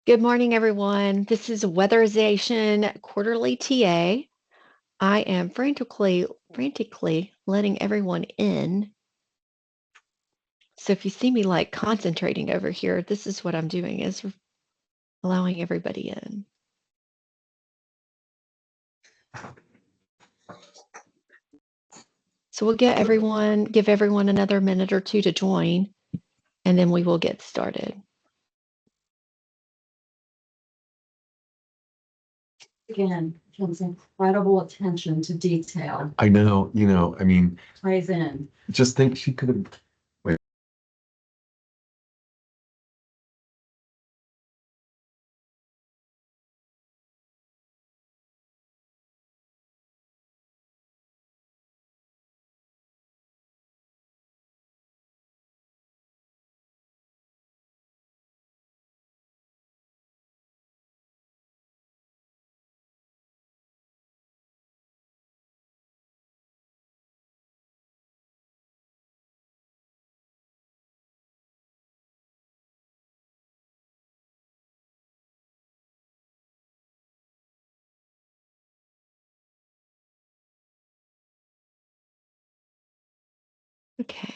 Good morning, everyone. This is Weatherization Quarterly TA. I am frantically letting everyone in. So if you see me like concentrating over here, this is what I'm doing is allowing everybody in. So we'll give everyone another minute or two to join, and then we will get started. Again, shows incredible attention to detail. I know, I mean, Ties in. just think she could have. Wait. Okay.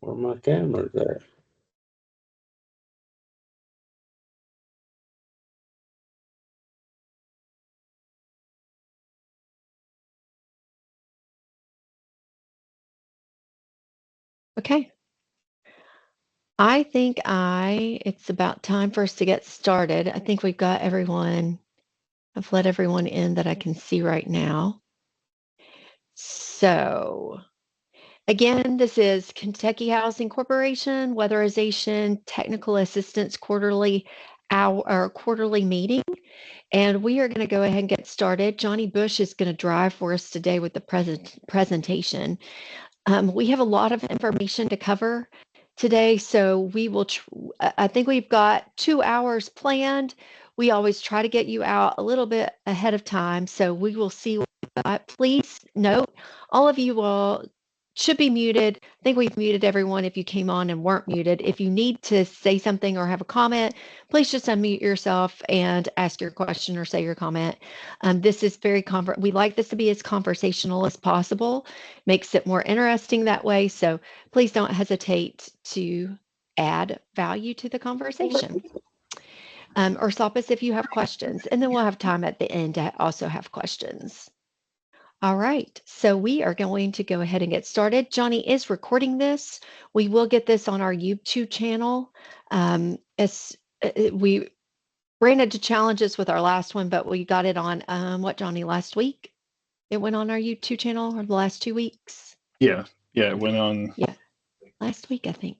Where my camera's at? Okay. I think it's about time for us to get started. I think we've got everyone. I've let everyone in that I can see right now. So, again, this is Kentucky Housing Corporation Weatherization Technical Assistance quarterly meeting, and we are going to go ahead and get started. Johnny Bush is going to drive for us today with the presentation. We have a lot of information to cover today, so we will. I think we've got 2 hours planned. We always try to get you out a little bit ahead of time, so we will see what we've got. Please note, all of you should be muted. I think we've muted everyone if you came on and weren't muted. If you need to say something or have a comment, please just unmute yourself and ask your question or say your comment. This is we like this to be as conversational as possible. Makes it more interesting that way. So please don't hesitate to add value to the conversation. Or stop us if you have questions, and then we'll have time at the end to also have questions. All right, so we are going to go ahead and get started. Johnny is recording this. We will get this on our YouTube channel. We ran into challenges with our last one, but we got it on, Johnny, last week? It went on our YouTube channel, or the last 2 weeks? Yeah, it went on. Yeah, last week, I think.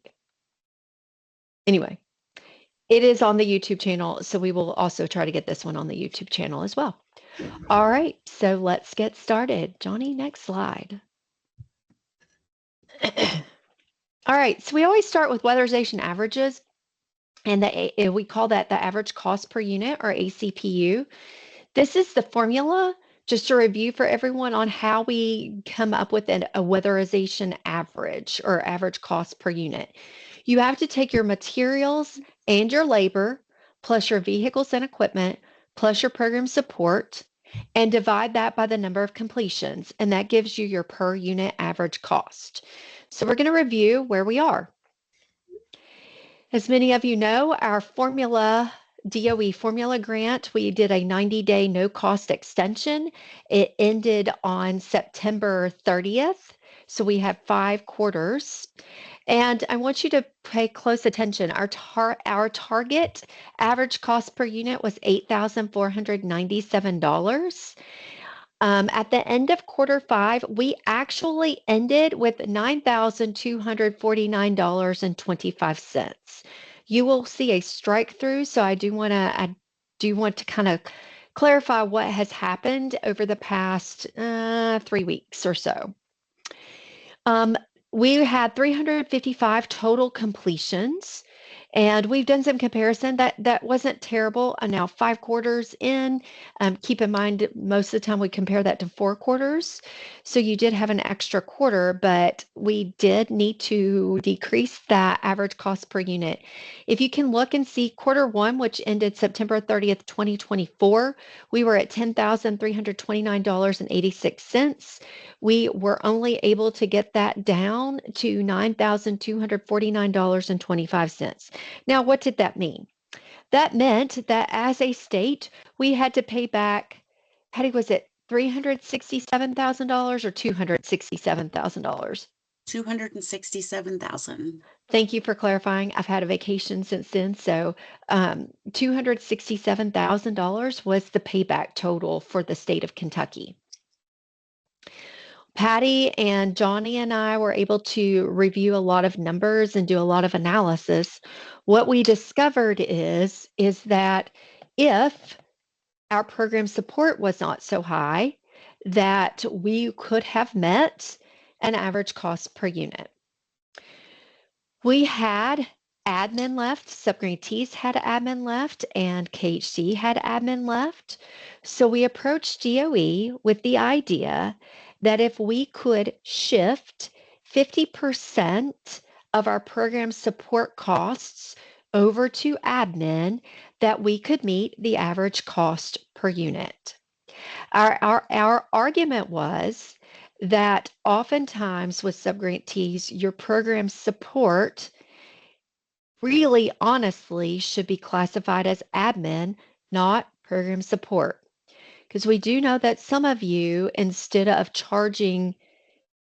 Anyway, it is on the YouTube channel, so we will also try to get this one on the YouTube channel as well. All right, so let's get started. Johnny, next slide. All right, so we always start with weatherization averages, and we call that the average cost per unit, or ACPU. This is the formula, just to review for everyone, on how we come up with a weatherization average, or average cost per unit. You have to take your materials and your labor, plus your vehicles and equipment, plus your program support, and divide that by the number of completions, and that gives you your per unit average cost. So we're going to review where we are. As many of you know, our DOE formula grant, we did a 90-day no-cost extension. It ended on September 30th, so we have 5 quarters. And I want you to pay close attention. Our target average cost per unit was $8,497. At the end of quarter 5, we actually ended with $9,249.25. You will see a strike through, so I do want to kind of clarify what has happened over the past 3 weeks or so. Um, we had 355 total completions, and we've done some comparison. That wasn't terrible. Now 5 quarters in. Keep in mind, most of the time we compare that to 4 quarters. So you did have an extra quarter, but we did need to decrease that average cost per unit. If you can look and see quarter 1, which ended September 30th, 2024, we were at $10,329.86. We were only able to get that down to $9,249.25. Now, what did that mean? That meant that as a state, we had to pay back, Patty, was it $367,000 or $267,000? 267,000. Thank you for clarifying. I've had a vacation since then. So $267,000 was the payback total for the state of Kentucky. Patty and Johnny and I were able to review a lot of numbers and do a lot of analysis. What we discovered is that if our program support was not so high, that we could have met an average cost per unit. We had admin left, subgrantees had admin left, and KHC had admin left. So we approached DOE with the idea that if we could shift 50% of our program support costs over to admin, that we could meet the average cost per unit. Our argument was that oftentimes with subgrantees, your program support really honestly should be classified as admin, not program support. Because we do know that some of you, instead of charging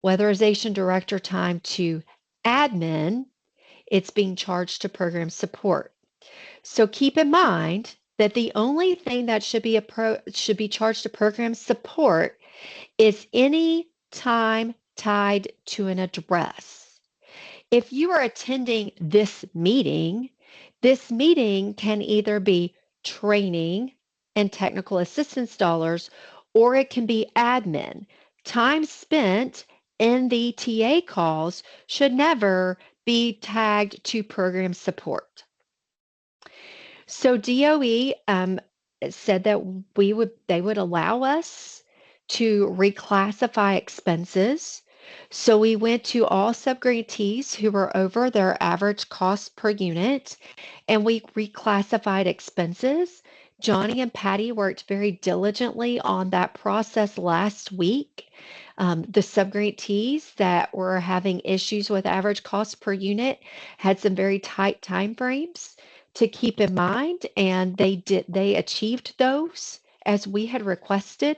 weatherization director time to admin, it's being charged to program support. So keep in mind that the only thing that should be charged to program support is any time tied to an address. If you are attending this meeting can either be training and technical assistance dollars, or it can be admin. Time spent in the TA calls should never be tagged to program support. So DOE said that they would allow us to reclassify expenses. So we went to all subgrantees who were over their average cost per unit, and we reclassified expenses. Johnny and Patty worked very diligently on that process last week. The subgrantees that were having issues with average cost per unit had some very tight time frames to keep in mind, and they achieved those as we had requested.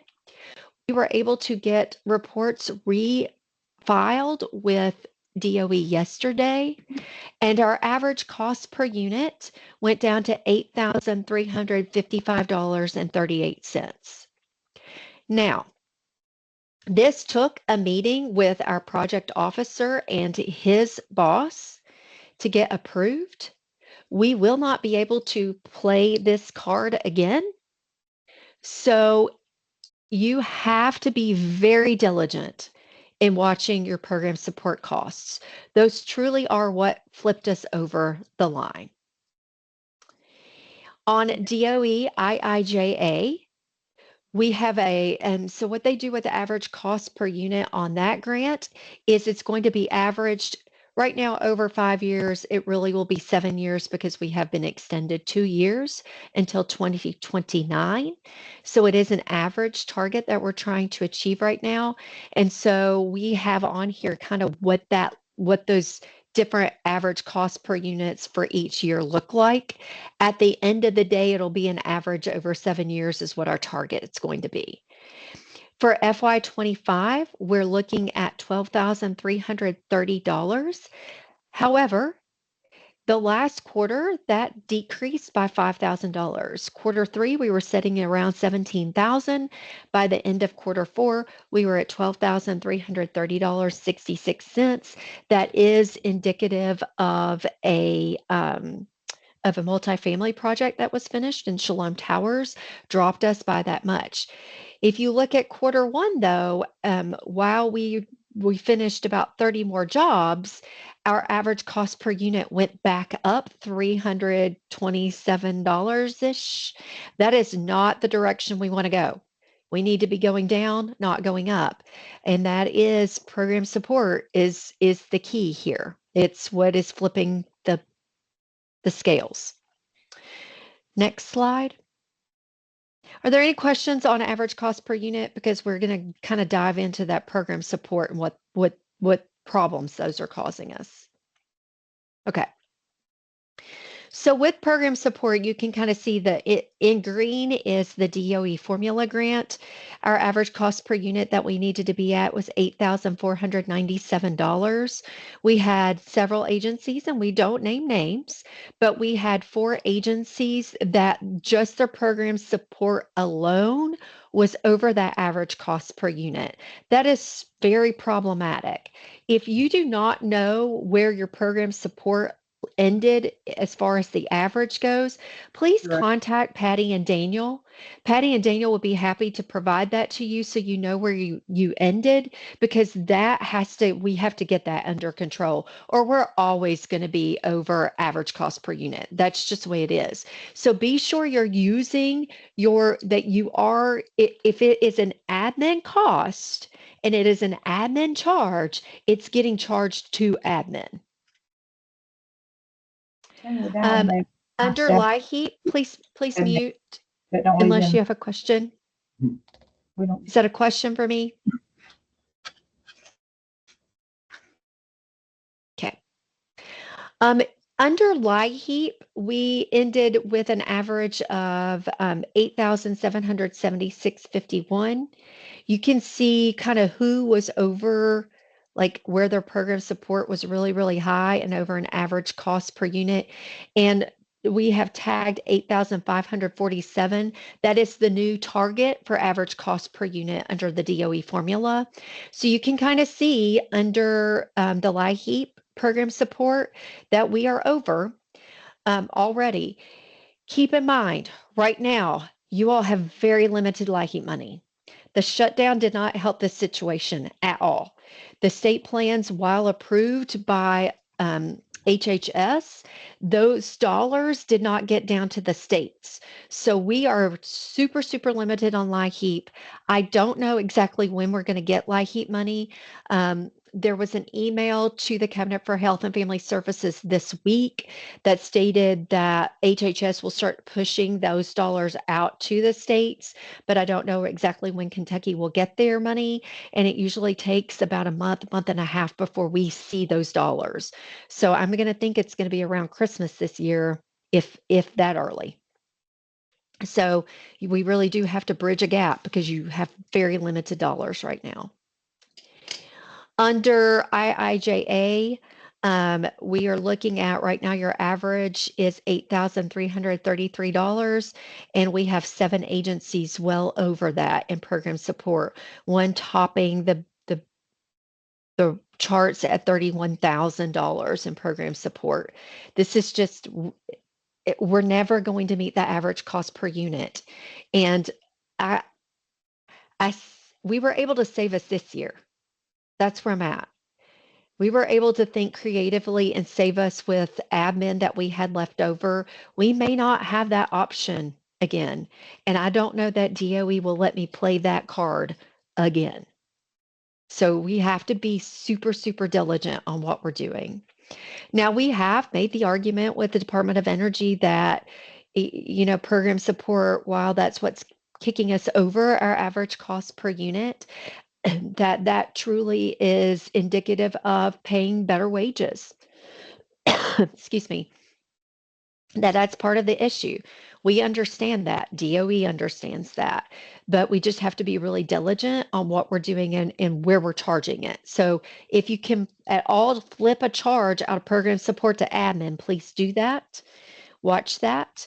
We were able to get reports refiled with DOE yesterday, and our average cost per unit went down to $8,355.38. Now, this took a meeting with our project officer and his boss to get approved. We will not be able to play this card again. So you have to be very diligent in watching your program support costs. Those truly are what flipped us over the line. On DOE IIJA, we have so what they do with the average cost per unit on that grant is it's going to be averaged right now over 5 years. It really will be 7 years because we have been extended 2 years until 2029. So it is an average target that we're trying to achieve right now. And so we have on here kind of what those different average cost per units for each year look like. At the end of the day, it'll be an average over 7 years is what our target is going to be. For FY25, we're looking at $12,330. However, the last quarter, that decreased by $5,000. Quarter 3, we were sitting around $17,000. By the end of quarter 4, we were at $12,330.66. That is indicative of a of a multifamily project that was finished in Shalom Towers dropped us by that much. If you look at Q1, though, while we finished about 30 more jobs, our average cost per unit went back up $327-ish. That is not the direction we want to go. We need to be going down, not going up. And that is program support is the key here. It's what is flipping the scales. Next slide. Are there any questions on average cost per unit? Because we're going to kind of dive into that program support and what problems those are causing us. Okay. So with program support, you can kind of see that in green is the DOE formula grant. Our average cost per unit that we needed to be at was $8,497. We had several agencies, and we don't name names, but we had 4 agencies that just their program support alone was over that average cost per unit. That is very problematic. If you do not know where your program support ended as far as the average goes, please Right. contact Patty and Daniel. Patty and Daniel will be happy to provide that to you so you know where you ended, because we have to get that under control, or we're always going to be over average cost per unit. That's just the way it is. So be sure you're using if it is an admin cost and it is an admin charge, it's getting charged to admin. Under LIHEAP, please And mute But don't unless you have a question. we don't. Is that a question for me? Okay. Under LIHEAP, we ended with an average of 8,776.51. You can see kind of who was over, like where their program support was really, really high and over an average cost per unit. And we have tagged 8,547. That is the new target for average cost per unit under the DOE formula. So you can kind of see under the LIHEAP program support that we are over already. Keep in mind, right now, you all have very limited LIHEAP money. The shutdown did not help this situation at all. The state plans, while approved by HHS, those dollars did not get down to the states. So we are super, super limited on LIHEAP. I don't know exactly when we're going to get LIHEAP money. There was an email to the Cabinet for Health and Family Services this week that stated that HHS will start pushing those dollars out to the states, but I don't know exactly when Kentucky will get their money. And it usually takes about a month and a half before we see those dollars. So I'm going to think it's going to be around Christmas this year, if that early. So we really do have to bridge a gap because you have very limited dollars right now. Under IIJA, we are looking at right now, your average is $8,333, and we have 7 agencies well over that in program support, one topping the charts at $31,000 in program support. This is just, we're never going to meet the average cost per unit. And we were able to save us this year. That's where I'm at. We were able to think creatively and save us with admin that we had left over. We may not have that option again. And I don't know that DOE will let me play that card again. So we have to be super, super diligent on what we're doing. Now, we have made the argument with the Department of Energy that, program support, while that's what's kicking us over our average cost per unit, that truly is indicative of paying better wages. Excuse me. That's part of the issue. We understand that. DOE understands that. But we just have to be really diligent on what we're doing and where we're charging it. So if you can at all flip a charge out of program support to admin, please do that. Watch that.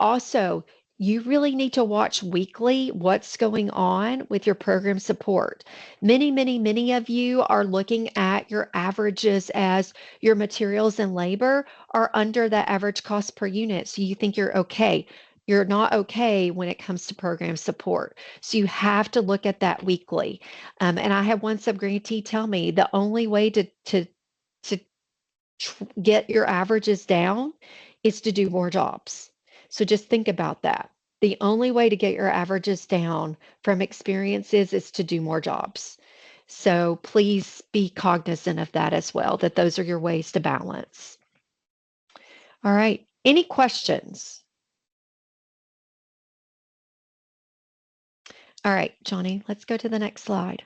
Also, you really need to watch weekly what's going on with your program support. Many of you are looking at your averages as your materials and labor are under the average cost per unit. So you think you're okay. You're not okay when it comes to program support. So you have to look at that weekly. And I had one subgrantee tell me the only way to get your averages down is to do more jobs. So just think about that. The only way to get your averages down from experiences is to do more jobs. So please be cognizant of that as well, that those are your ways to balance. All right. Any questions? All right, Johnny, let's go to the next slide.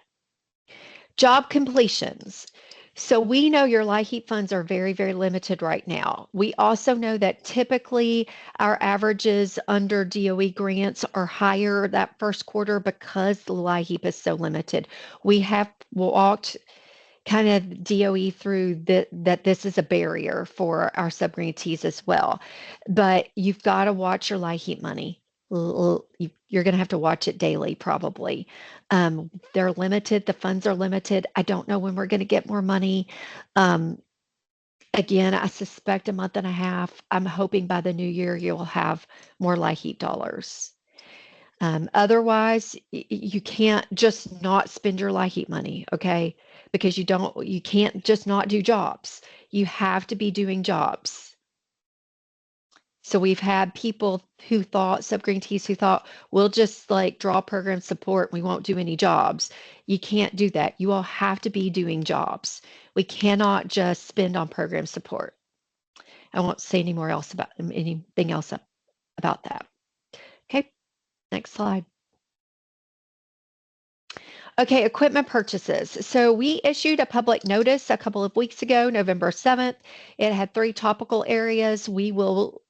Job completions. So we know your LIHEAP funds are very limited right now. We also know that typically our averages under DOE grants are higher that first quarter because the LIHEAP is so limited. We have walked kind of DOE through that this is a barrier for our subgrantees as well. But you've got to watch your LIHEAP money. You're going to have to watch it daily, probably. They're limited. The funds are limited. I don't know when we're going to get more money. Again, I suspect a month and a half. I'm hoping by the new year you'll have more LIHEAP dollars. Otherwise, you can't just not spend your LIHEAP money, okay? Because you can't just not do jobs. You have to be doing jobs. So we've had people who thought, subgrantees who thought, we'll just like draw program support, we won't do any jobs. You can't do that. You all have to be doing jobs. We cannot just spend on program support. I won't say any more else about anything else about that. Okay, next slide. Okay, equipment purchases. So we issued a public notice a couple of weeks ago, November 7th. It had 3 topical areas. We will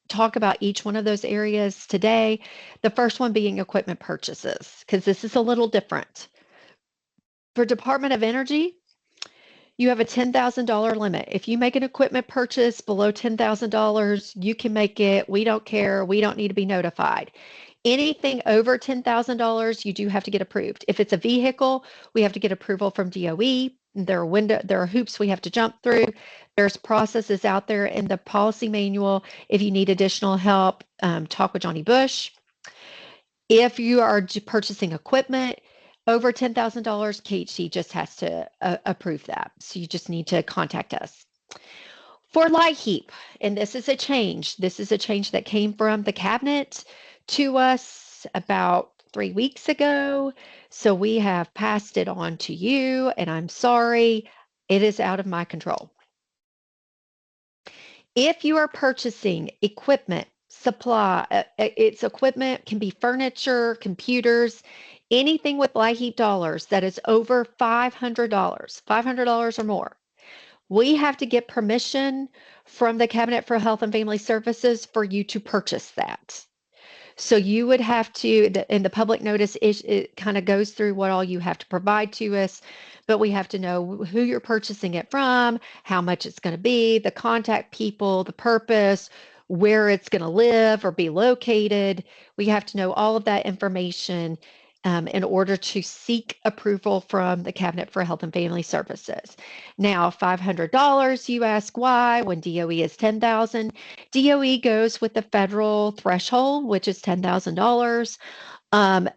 talk about each one of those areas today. The first one being equipment purchases, because this is a little different. For Department of Energy, you have a $10,000 limit. If you make an equipment purchase below $10,000, you can make it. We don't care. We don't need to be notified. Anything over $10,000, you do have to get approved. If it's a vehicle, we have to get approval from DOE. There are hoops we have to jump through. There's processes out there in the policy manual. If you need additional help, talk with Johnny Bush. If you are purchasing equipment over $10,000, KHC just has to approve that. So you just need to contact us. For LIHEAP, and this is a change. This is a change that came from the cabinet to us about 3 weeks ago. So we have passed it on to you, and I'm sorry, it is out of my control. If you are purchasing equipment, it's equipment, can be furniture, computers, anything with LIHEAP dollars that is over $500 or more, we have to get permission from the Cabinet for Health and Family Services for you to purchase that. So you would have to, and the public notice it kind of goes through what all you have to provide to us, but we have to know who you're purchasing it from, how much it's going to be, the contact people, the purpose, where it's going to live or be located. We have to know all of that information in order to seek approval from the Cabinet for Health and Family Services. Now, $500, you ask why, when DOE is $10,000. DOE goes with the federal threshold, which is $10,000.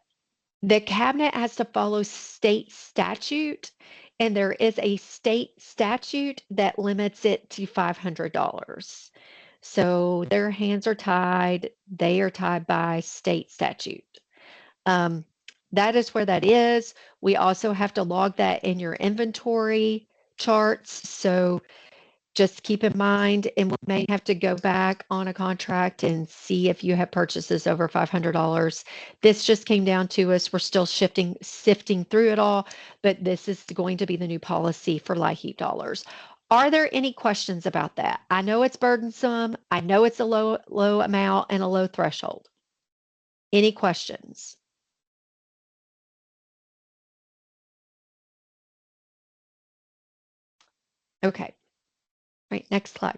The cabinet has to follow state statute, and there is a state statute that limits it to $500. So their hands are tied. They are tied by state statute. That is where that is. We also have to log that in your inventory charts. So just keep in mind, and we may have to go back on a contract and see if you have purchases over $500. This just came down to us. We're still sifting through it all, but this is going to be the new policy for LIHEAP dollars. Are there any questions about that? I know it's burdensome. I know it's a low amount and a low threshold. Any questions? Okay. Right, next slide.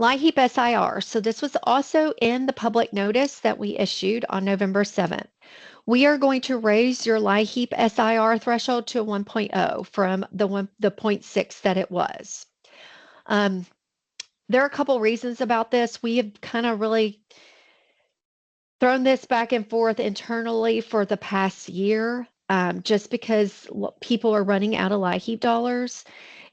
LIHEAP SIR. So this was also in the public notice that we issued on November 7th. We are going to raise your LIHEAP SIR threshold to 1.0 from the 0.6 that it was. There are a couple reasons about this. We have kind of really thrown this back and forth internally for the past year, just because people are running out of LIHEAP dollars,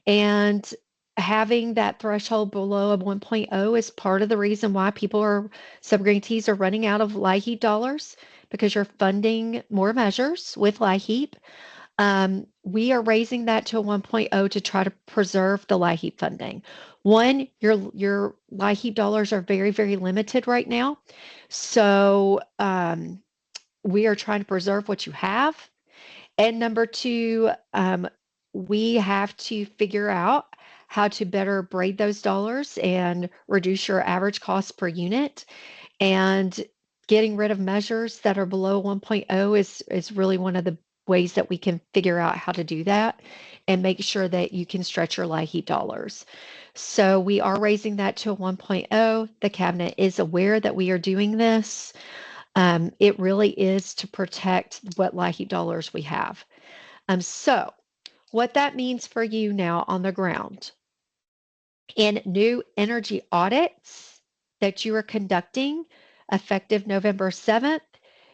and having that threshold below a 1.0 is part of the reason why subgrantees are running out of LIHEAP dollars, because you're funding more measures with LIHEAP. We are raising that to a 1.0 to try to preserve the LIHEAP funding. One, your LIHEAP dollars are very, very limited right now. So we are trying to preserve what you have. And number two, we have to figure out how to better braid those dollars and reduce your average cost per unit. And getting rid of measures that are below 1.0 is really one of the ways that we can figure out how to do that and make sure that you can stretch your LIHEAP dollars. So we are raising that to a 1.0. The cabinet is aware that we are doing this. It really is to protect what LIHEAP dollars we have. So what that means for you now on the ground, in new energy audits that you are conducting effective November 7th,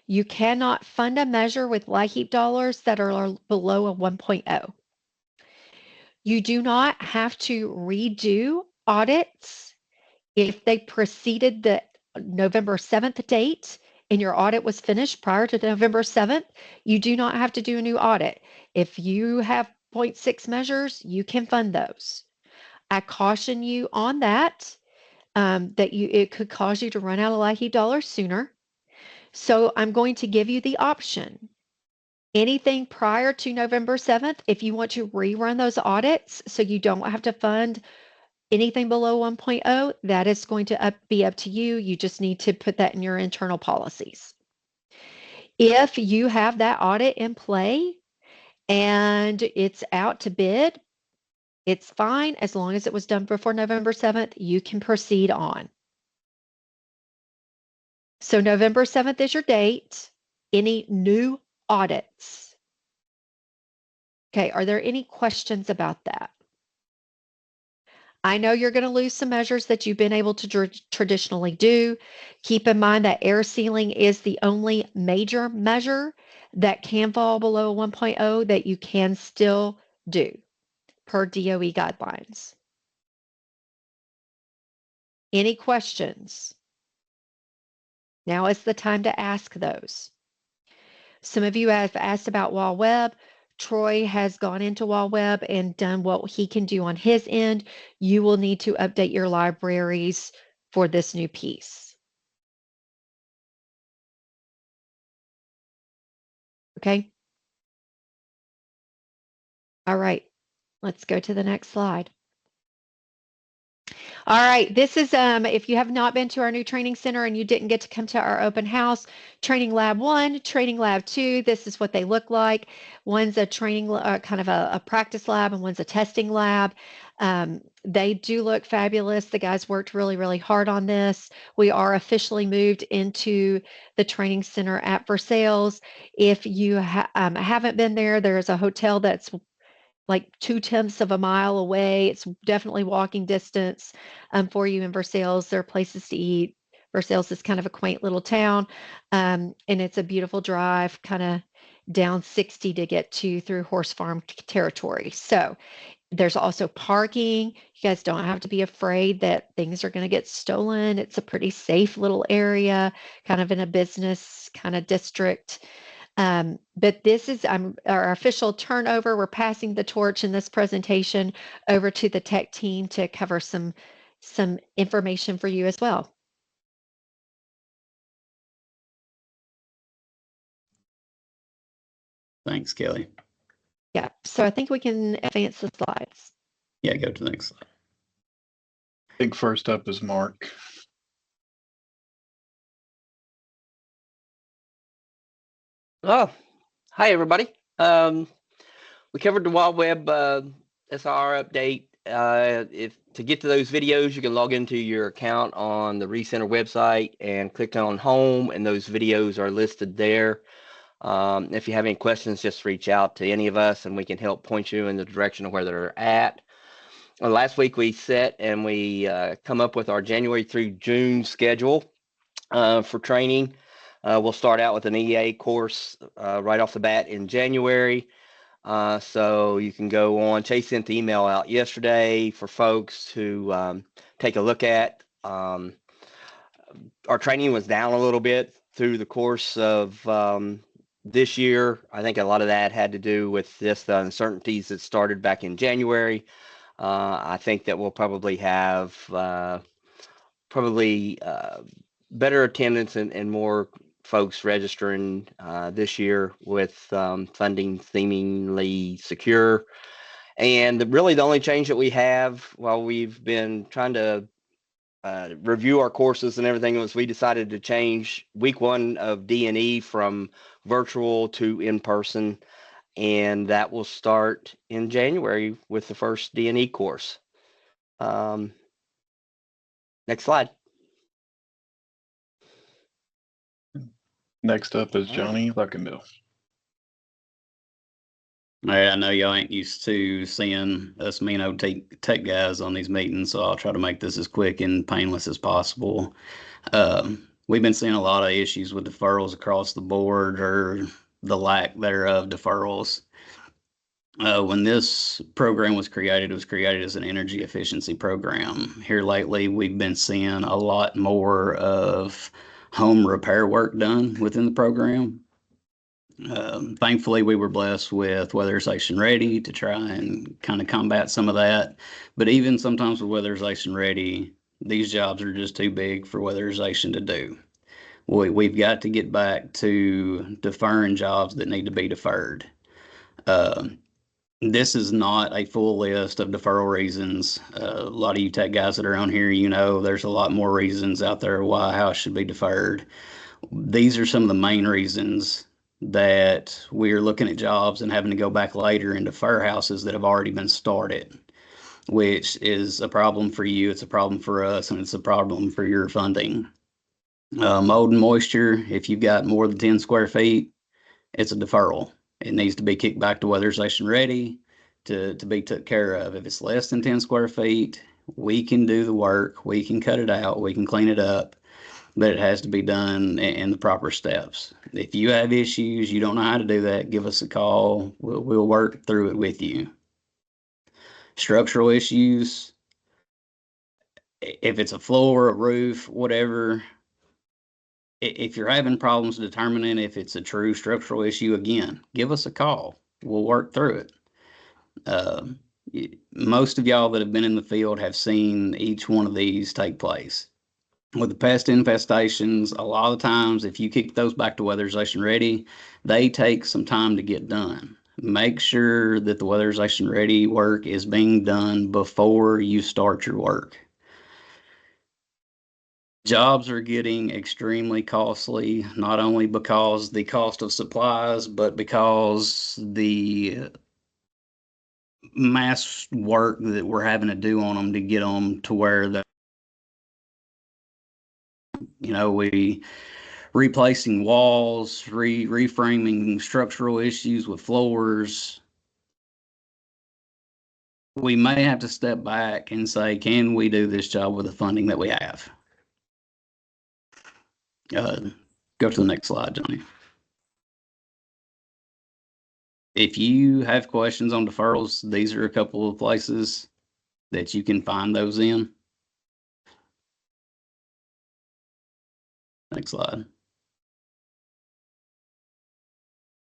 you cannot fund a measure with LIHEAP dollars that are below a 1.0. You do not have to redo audits if they preceded the November 7th date and your audit was finished prior to November 7th. You do not have to do a new audit. If you have 0.6 measures, you can fund those. I caution you on that, it could cause you to run out of LIHEAP dollars sooner. So I'm going to give you the option. Anything prior to November 7th, if you want to rerun those audits so you don't have to fund anything below 1.0, that is going to be up to you. You just need to put that in your internal policies. If you have that audit in play and it's out to bid, it's fine. As long as it was done before November 7th, you can proceed on. So November 7th is your date. Any new audits? Okay, are there any questions about that? I know you're going to lose some measures that you've been able to traditionally do. Keep in mind that air sealing is the only major measure that can fall below 1.0 that you can still do per DOE guidelines. Any questions? Now is the time to ask those. Some of you have asked about Wall Web. Troy has gone into Wall Web and done what he can do on his end. You will need to update your libraries for this new piece. Okay. All right. Let's go to the next slide. All right, this is, if you have not been to our new training center and you didn't get to come to our open house, Training Lab 1, Training Lab 2, this is what they look like. One's a training, kind of a practice lab, and one's a testing lab. They do look fabulous. The guys worked really, really hard on this. We are officially moved into the training center at Versailles. If you haven't been there, there's a hotel that's like 0.2 of a mile away. It's definitely walking distance for you in Versailles. There are places to eat. Versailles is kind of a quaint little town, and it's a beautiful drive, kind of down 60 to get to through horse farm territory. So there's also parking. You guys don't have to be afraid that things are going to get stolen. It's a pretty safe little area, kind of in a business kind of district. But this is our official turnover. We're passing the torch in this presentation over to the tech team to cover some information for you as well. Thanks, Kelly. Yeah, so I think we can advance the slides. Yeah, go to the next slide. I think first up is Mark. Oh, hi everybody. We covered the Wild Web SR update if to get to those videos, you can log into your account on the Recenter website and click on home, and those videos are listed there. If you have any questions, just reach out to any of us and we can help point you in the direction of where they're at. Last week we set and we come up with our January through June schedule for training. We'll start out with an EA course right off the bat in January. So you can go on. Chase sent the email out yesterday for folks to take a look at. Our training was down a little bit through the course of this year. I think a lot of that had to do with the uncertainties that started back in January. I think that we'll probably have better attendance and more folks registering this year with funding seemingly secure. And really the only change that we have while we've been trying to review our courses and everything was we decided to change week 1 of D&E from virtual to in-person, and that will start in January with the first D&E course. Next slide. Next up is Johnny Luckenbill. All right, I know y'all ain't used to seeing us tech guys on these meetings, so I'll try to make this as quick and painless as possible. We've been seeing a lot of issues with deferrals across the board, or the lack thereof deferrals. When this program was created, it was created as an energy efficiency program. Here lately, we've been seeing a lot more of home repair work done within the program. Thankfully, we were blessed with Weatherization Ready to try and kind of combat some of that. But even sometimes with Weatherization Ready, these jobs are just too big for Weatherization to do. We've got to get back to deferring jobs that need to be deferred. This is not a full list of deferral reasons. A lot of you tech guys that are on here, there's a lot more reasons out there why a house should be deferred. These are some of the main reasons that we're looking at jobs and having to go back later and defer houses that have already been started, which is a problem for you, it's a problem for us, and it's a problem for your funding. Mold and moisture, if you've got more than 10 square feet, it's a deferral. It needs to be kicked back to Weatherization Ready to be took care of. If it's less than 10 square feet, we can do the work, we can cut it out, we can clean it up, but it has to be done in the proper steps. If you have issues, you don't know how to do that, give us a call. We'll work through it with you. Structural issues, if it's a floor, a roof, whatever, if you're having problems determining if it's a true structural issue, again, give us a call. We'll work through it. Most of y'all that have been in the field have seen each one of these take place. With the pest infestations, a lot of times, if you kick those back to Weatherization Ready, they take some time to get done. Make sure that the Weatherization Ready work is being done before you start your work. Jobs are getting extremely costly, not only because the cost of supplies, but because the mass work that we're having to do on them to get them to where we replacing walls, reframing structural issues with floors. We may have to step back and say, can we do this job with the funding that we have? Go to the next slide, Johnny. If you have questions on deferrals, these are a couple of places that you can find those in. Next slide.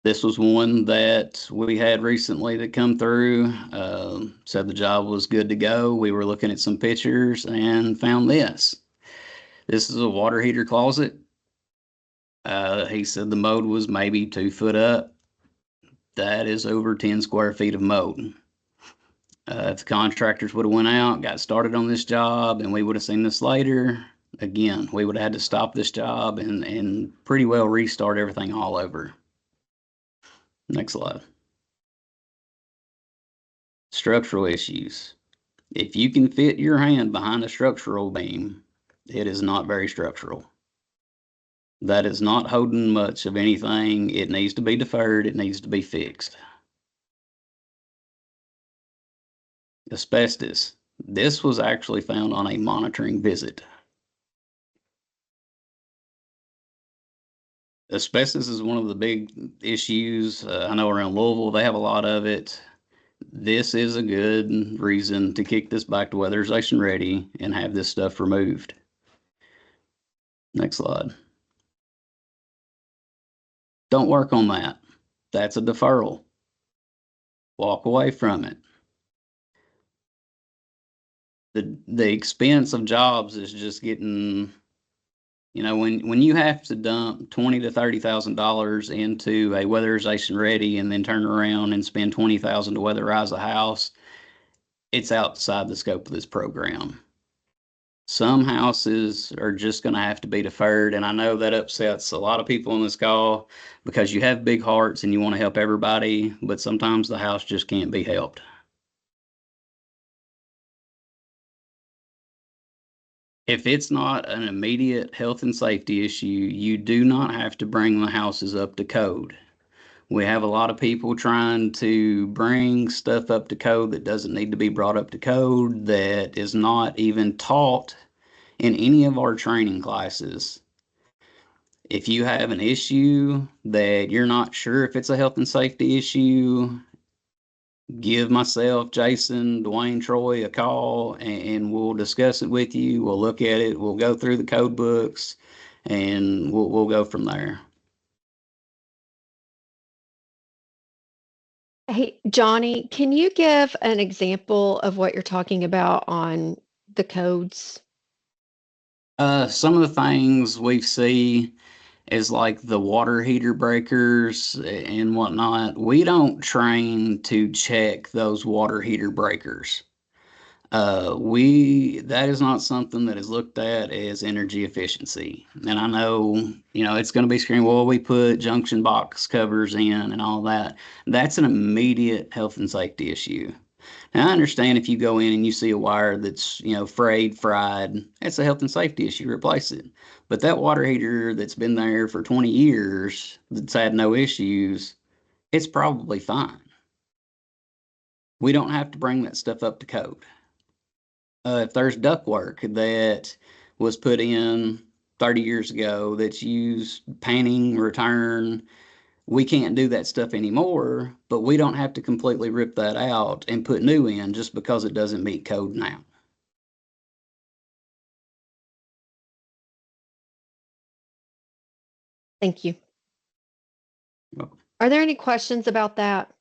This was one that we had recently that come through, said the job was good to go. We were looking at some pictures and found this. This is a water heater closet. He said the mold was maybe 2 foot up. That is over 10 square feet of mold. If the contractors would have went out, got started on this job, and we would have seen this later, again, we would have had to stop this job and pretty well restart everything all over. Next slide. Structural issues. If you can fit your hand behind a structural beam, it is not very structural. That is not holding much of anything. It needs to be deferred. It needs to be fixed. Asbestos. This was actually found on a monitoring visit. Asbestos is one of the big issues. I know around Louisville, they have a lot of it. This is a good reason to kick this back to weatherization ready and have this stuff removed. Next slide. Don't work on that. That's a deferral. Walk away from it. The expense of jobs is just getting, you know, when you have to dump $20,000 to $30,000 into a weatherization ready and then turn around and spend $20,000 to weatherize a house, it's outside the scope of this program. Some houses are just going to have to be deferred, and I know that upsets a lot of people on this call because you have big hearts and you want to help everybody, but sometimes the house just can't be helped. If it's not an immediate health and safety issue, you do not have to bring the houses up to code. We have a lot of people trying to bring stuff up to code that doesn't need to be brought up to code, that is not even taught in any of our training classes. If you have an issue that you're not sure if it's a health and safety issue, give myself, Jason, Dwayne, Troy a call, and we'll discuss it with you. We'll look at it. We'll go through the code books, and we'll go from there. Hey, Johnny, can you give an example of what you're talking about on the codes? Some of the things we see is like the water heater breakers and whatnot. We don't train to check those water heater breakers. That is not something that is looked at as energy efficiency. And I know, you know, it's going to be screaming, well, we put junction box covers in and all that. That's an immediate health and safety issue. Now, I understand if you go in and you see a wire that's, you know, frayed, fried, it's a health and safety issue, replace it. But that water heater that's been there for 20 years, that's had no issues, it's probably fine. We don't have to bring that stuff up to code. If there's ductwork that was put in 30 years ago that's used painting, return, we can't do that stuff anymore, but we don't have to completely rip that out and put new in just because it doesn't meet code now. Thank you. You're welcome. Are there any questions about that?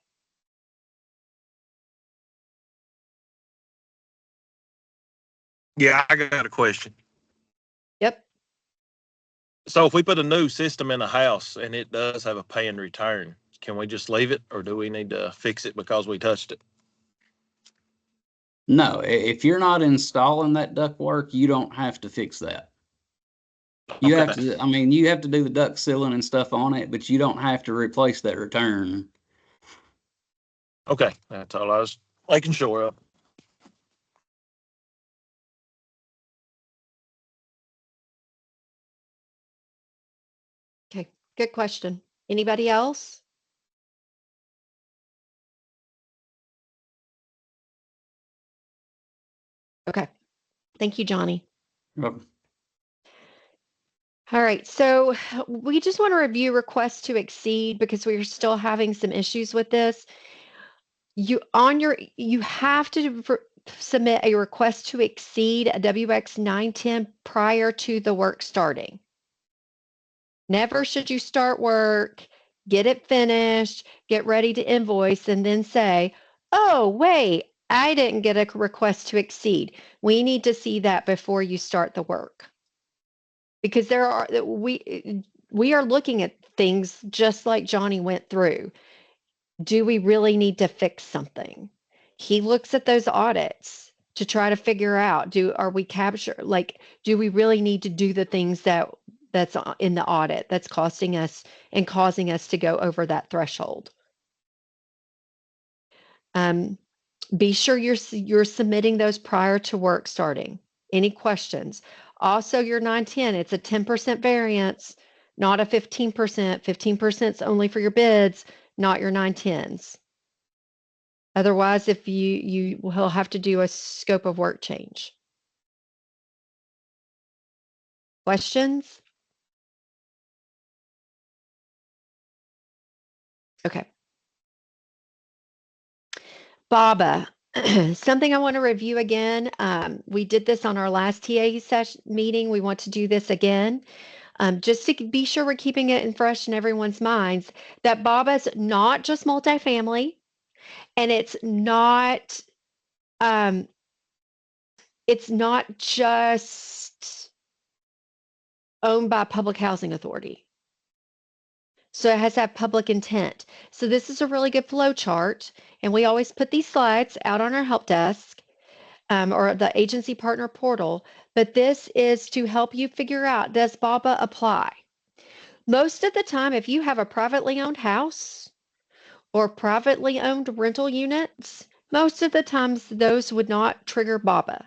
Yeah, I got a question. Yep. So if we put a new system in a house and it does have a pay and return, can we just leave it or do we need to fix it because we touched it? No, if you're not installing that ductwork, you don't have to fix that. You have Okay. to, I mean, you have to do the duct sealing and stuff on it, but you don't have to replace that return. Okay, that's all I was making sure of. Okay, good question. Anybody else? Okay. Thank you, Johnny. Well, All right, so we just want to review requests to exceed because we're still having some issues with this. You have to submit a request to exceed a WX 910 prior to the work starting. Never should you start work, get it finished, get ready to invoice, and then say, oh, wait, I didn't get a request to exceed. We need to see that before you start the work. Because we are looking at things just like Johnny went through. Do we really need to fix something? He looks at those audits to try to figure out, do we really need to do the things that's in the audit that's costing us and causing us to go over that threshold? Be sure you're submitting those prior to work starting. Any questions? Also, your 910, it's a 10% variance, not a 15%. 15% is only for your bids, not your 910s. Otherwise, if you will have to do a scope of work change. Questions? Okay. BABA, something I want to review again. We did this on our last TA session meeting. We want to do this again. Just to be sure we're keeping it in fresh in everyone's minds, that BABA's not just multifamily, and it's not just owned by public housing authority. So it has to have public intent. So this is a really good flow chart, and we always put these slides out on our help desk or the agency partner portal, but this is to help you figure out, does BABA apply? Most of the time, if you have a privately owned house or privately owned rental units, most of the times those would not trigger BABA.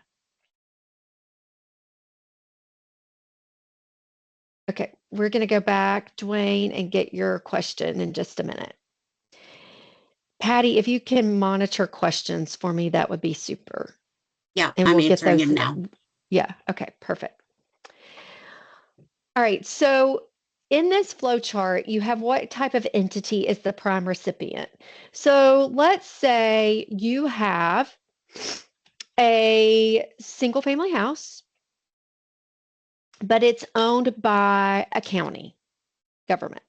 Okay, we're going to go back, Dwayne, and get your question in just a minute. Patty, if you can monitor questions for me, that would be super. Yeah, And I'm we'll get answering those. it now. Yeah, okay, perfect. All right, so in this flow chart, you have what type of entity is the prime recipient. So let's say you have a single family house, but it's owned by a county government.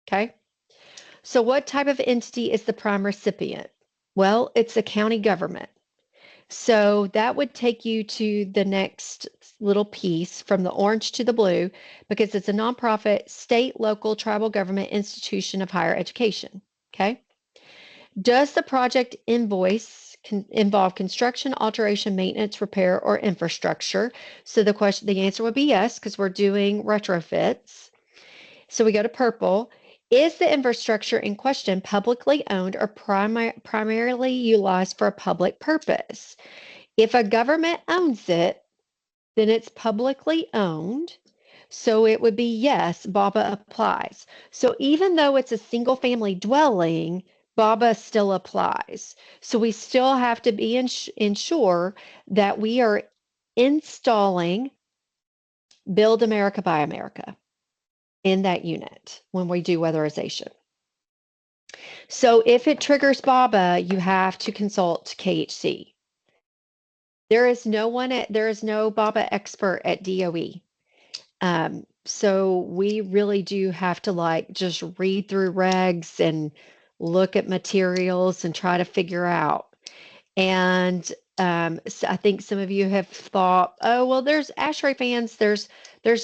Okay. So what type of entity is the prime recipient? Well, it's a county government. So that would take you to the next little piece from the orange to the blue, because it's a nonprofit, state, local, tribal government institution of higher education. Okay. Does the project invoice involve construction, alteration, maintenance, repair, or infrastructure? So the answer would be yes, because we're doing retrofits. So we go to purple. Is the infrastructure in question publicly owned or primarily utilized for a public purpose? If a government owns it, then it's publicly owned. So it would be yes, BABA applies. So even though it's a single family dwelling, BABA still applies. So we still have to be ensure that we are installing Build America, Buy America in that unit when we do weatherization. So if it triggers BABA, you have to consult KHC. There is no BABA expert at DOE. So we really do have to just read through regs and look at materials and try to figure out. And so I think some of you have thought, oh, well, there's ASHRAE fans. There's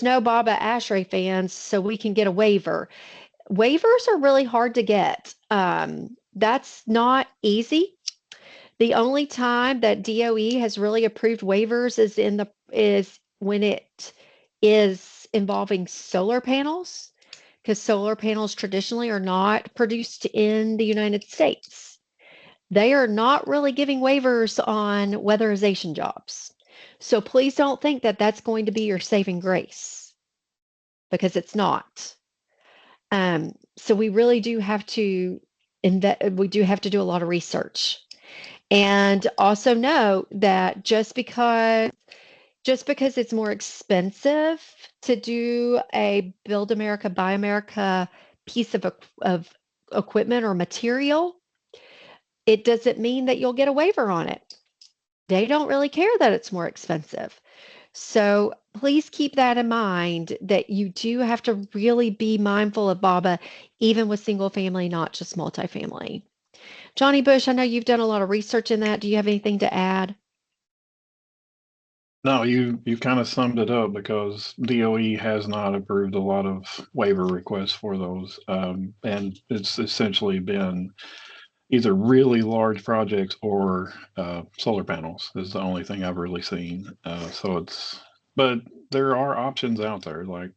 no BABA ASHRAE fans, so we can get a waiver. Waivers are really hard to get. That's not easy. The only time that DOE has really approved waivers is when it is involving solar panels, because solar panels traditionally are not produced in the United States. They are not really giving waivers on weatherization jobs. So please don't think that that's going to be your saving grace, because it's not. So we really do have to do a lot of research. And also know that just because it's more expensive to do a Build America, Buy America piece of equipment or material, it doesn't mean that you'll get a waiver on it. They don't really care that it's more expensive. So please keep that in mind, that you do have to really be mindful of BABA, even with single family, not just multifamily. Johnny Bush, I know you've done a lot of research in that. Do you have anything to add? No, you've kind of summed it up, because DOE has not approved a lot of waiver requests for those. And it's essentially been either really large projects or solar panels is the only thing I've really seen. But there are options out there, like,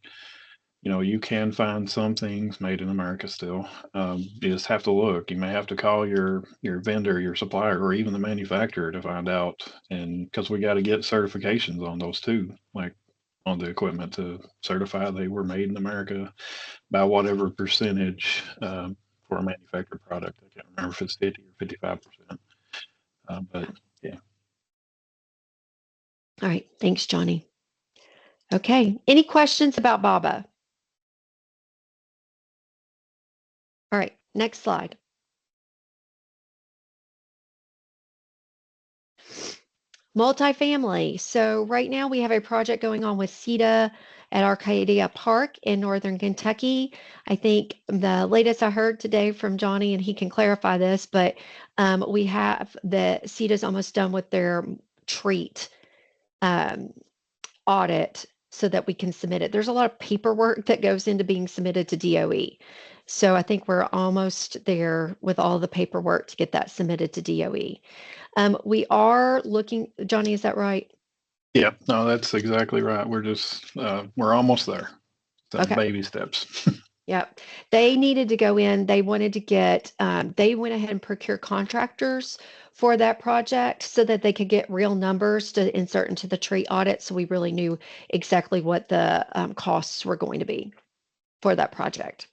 you can find some things made in America still. You just have to look. You may have to call your vendor, your supplier, or even the manufacturer to find out. And because we got to get certifications on those too, like on the equipment to certify they were made in America by whatever percentage for a manufactured product. I can't remember if it's 50 or 55%. But yeah. All right. Thanks, Johnny. Okay. Any questions about BABA? All right. Next slide. Multifamily. So right now we have a project going on with CETA at Arcadia Park in Northern Kentucky. I think the latest I heard today from Johnny, and he can clarify this, but we have the CETA's almost done with their treat audit so that we can submit it. There's a lot of paperwork that goes into being submitted to DOE. So I think we're almost there with all the paperwork to get that submitted to DOE. We are looking, Johnny, is that right? Yeah, no, that's exactly right. We're almost there. So Okay. baby steps. Yep. They needed to go in, they wanted to get, they went ahead and procure contractors for that project so that they could get real numbers to insert into the tree audit. So we really knew exactly what the costs were going to be for that project.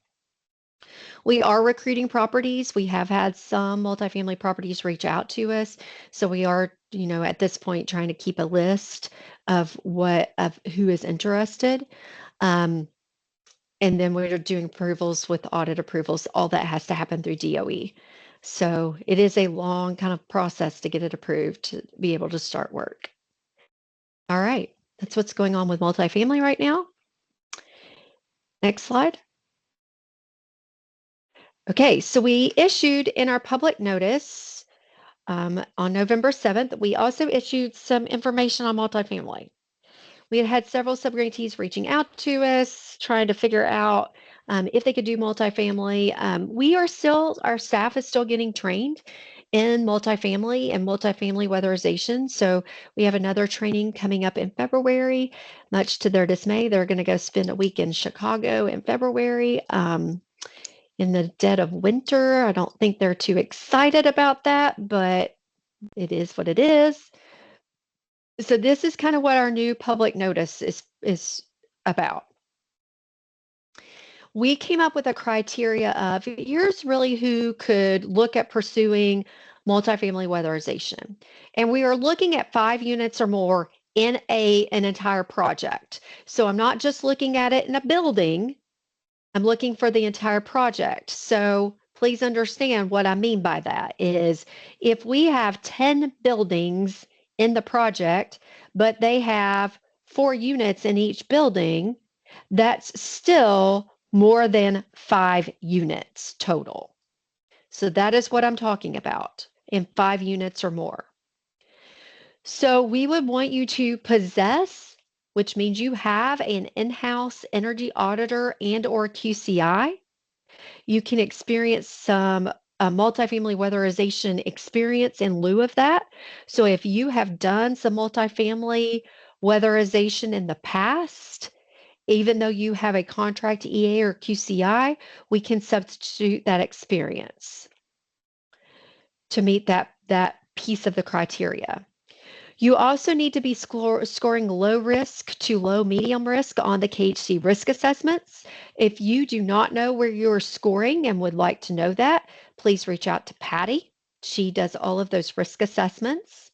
We are recruiting properties. We have had some multifamily properties reach out to us. So we are, at this point trying to keep a list of who is interested. And then we're doing approvals with audit approvals. All that has to happen through DOE. So it is a long kind of process to get it approved to be able to start work. All right. That's what's going on with multifamily right now. Next slide. Okay, so we issued in our public notice on November 7th, we also issued some information on multifamily. We had several subgrantees reaching out to us, trying to figure out if they could do multifamily. Our staff is still getting trained in multifamily and multifamily weatherization. So we have another training coming up in February. Much to their dismay, they're going to go spend a week in Chicago in February. In the dead of winter. I don't think they're too excited about that, but it is what it is. So this is kind of what our new public notice is about. We came up with a criteria of here's really who could look at pursuing multifamily weatherization. And we are looking at 5 units or more in an entire project. So I'm not just looking at it in a building. I'm looking for the entire project. So please understand what I mean by that is if we have 10 buildings in the project, but they have 4 units in each building, that's still more than 5 units total. So that is what I'm talking about in 5 units or more. So we would want you to possess, which means you have an in-house energy auditor and or QCI. You can experience some multifamily weatherization experience in lieu of that. So if you have done some multifamily weatherization in the past, even though you have a contract EA or QCI, we can substitute that experience to meet that piece of the criteria. You also need to be scoring low risk to low medium risk on the KHC risk assessments. If you do not know where you're scoring and would like to know that, please reach out to Patty. She does all of those risk assessments.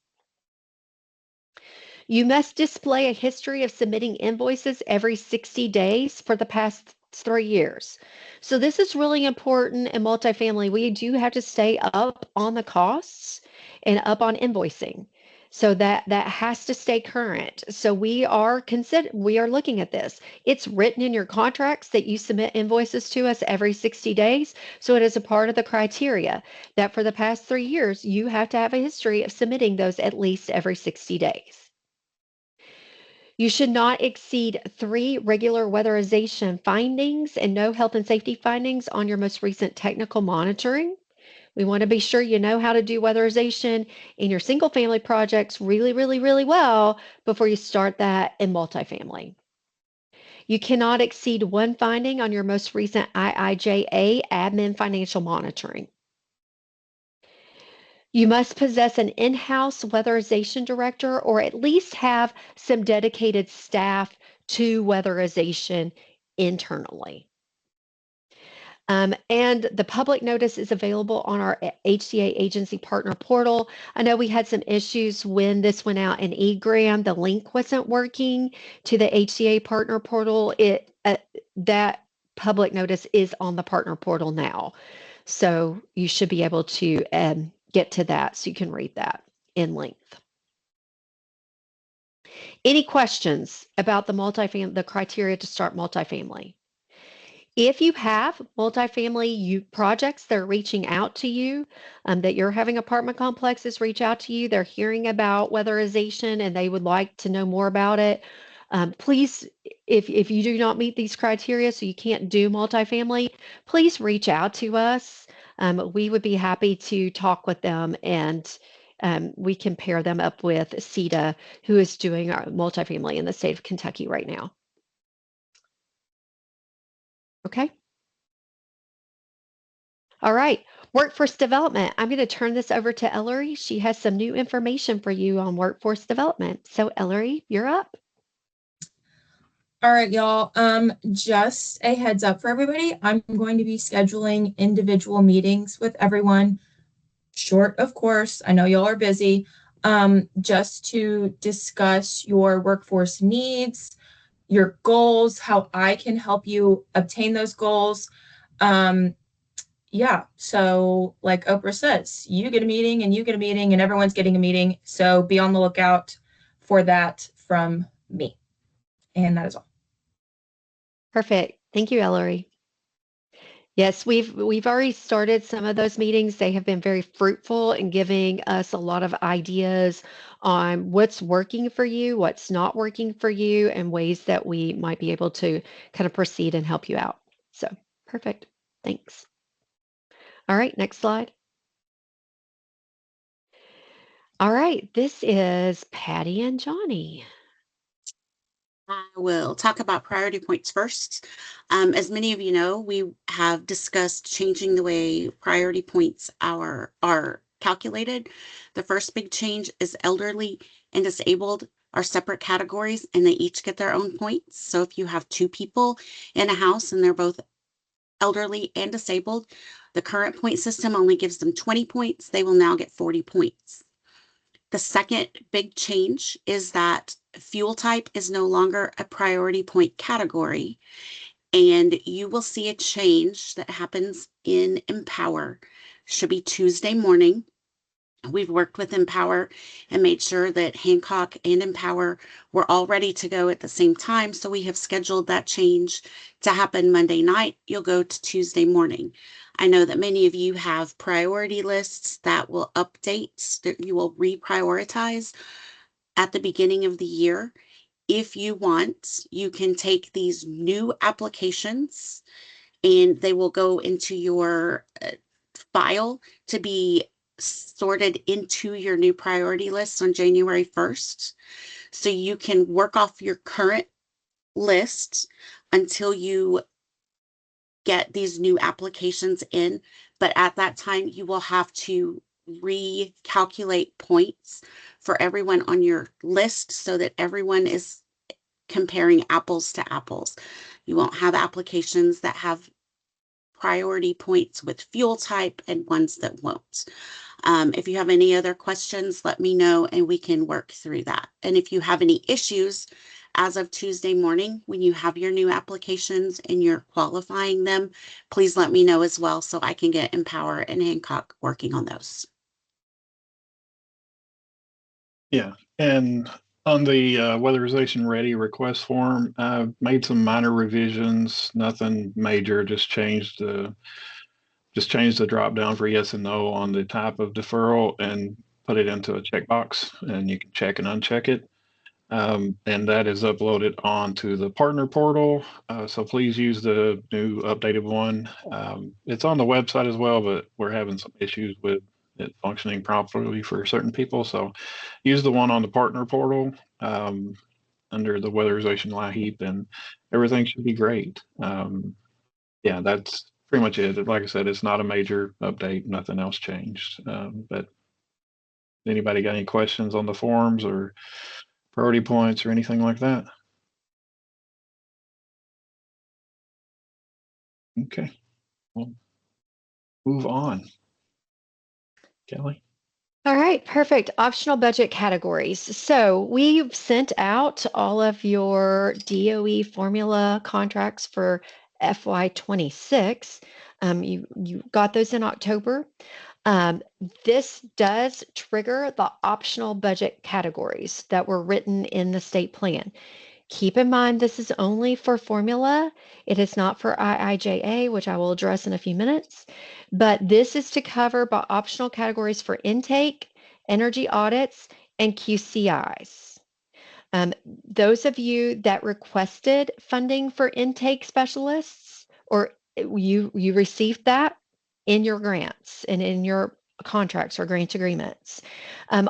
You must display a history of submitting invoices every 60 days for the past 3 years. So this is really important in multifamily. We do have to stay up on the costs and up on invoicing. So that has to stay current. So we are looking at this. It's written in your contracts that you submit invoices to us every 60 days. So it is a part of the criteria that for the past 3 years, you have to have a history of submitting those at least every 60 days. You should not exceed 3 regular weatherization findings and no health and safety findings on your most recent technical monitoring. We want to be sure you know how to do weatherization in your single family projects really, really, really well before you start that in multifamily. You cannot exceed one finding on your most recent IIJA admin financial monitoring. You must possess an in-house weatherization director or at least have some dedicated staff to weatherization internally. And the public notice is available on our HCA agency partner portal. I know we had some issues when this went out in eGram. The link wasn't working to the HCA partner portal. That public notice is on the partner portal now. So you should be able to get to that so you can read that in length. Any questions about the criteria to start multifamily? If you have multifamily projects, they're reaching out to you, that you're having apartment complexes reach out to you, they're hearing about weatherization and they would like to know more about it. Please, if you do not meet these criteria, so you can't do multifamily, please reach out to us. We would be happy to talk with them and we can pair them up with CETA, who is doing our multifamily in the state of Kentucky right now. Okay. All right, workforce development. I'm going to turn this over to Ellery. She has some new information for you on workforce development. So Ellery, you're up. All right, y'all. Just a heads up for everybody. I'm going to be scheduling individual meetings with everyone. Short, of course. I know y'all are busy. Just to discuss your workforce needs, your goals, how I can help you obtain those goals. Yeah, so like Oprah says, you get a meeting and you get a meeting and everyone's getting a meeting. So be on the lookout for that from me. And that is all. Perfect. Thank you, Ellery. Yes, we've already started some of those meetings. They have been very fruitful in giving us a lot of ideas on what's working for you, what's not working for you, and ways that we might be able to kind of proceed and help you out. So perfect. Thanks. All right, next slide. All right, this is Patty and Johnny. I will talk about priority points first. As many of you know, we have discussed changing the way priority points are calculated. The first big change is elderly and disabled are separate categories and they each get their own points. So if you have two people in a house and they're both elderly and disabled, the current point system only gives them 20 points. They will now get 40 points. The second big change is that fuel type is no longer a priority point category, and you will see a change that happens in Empower. Should be Tuesday morning. We've worked with Empower and made sure that Hancock and Empower were all ready to go at the same time. So we have scheduled that change to happen Monday night. You'll go to Tuesday morning. I know that many of you have priority lists that will update, that you will reprioritize at the beginning of the year. If you want, you can take these new applications and they will go into your file to be sorted into your new priority list on January 1st. So you can work off your current list until you get these new applications in. But at that time, you will have to recalculate points for everyone on your list so that everyone is comparing apples to apples. You won't have applications that have priority points with fuel type and ones that won't. If you have any other questions, let me know and we can work through that. And if you have any issues as of Tuesday morning, when you have your new applications and you're qualifying them, please let me know as well so I can get Empower and Hancock working on those. Yeah, and on the weatherization ready request form, I've made some minor revisions, nothing major, just changed the drop down for yes and no on the type of deferral and put it into a checkbox, and you can check and uncheck it. And that is uploaded onto the partner portal. So please use the new updated one. It's on the website as well, but we're having some issues with it functioning properly for certain people. So use the one on the partner portal. under the weatherization LIHEAP, and everything should be great. Yeah, that's pretty much it. Like I said, it's not a major update. Nothing else changed. But anybody got any questions on the forms or priority points or anything like that? Okay, we'll move on. Kelly? All right, perfect. Optional budget categories. So we've sent out all of your DOE formula contracts for FY26. You got those in October. This does trigger the optional budget categories that were written in the state plan. Keep in mind, this is only for formula. It is not for IIJA, which I will address in a few minutes. But this is to cover by optional categories for intake, energy audits, and QCIs. Those of you that requested funding for intake specialists, or you received that in your grants and in your contracts or grant agreements.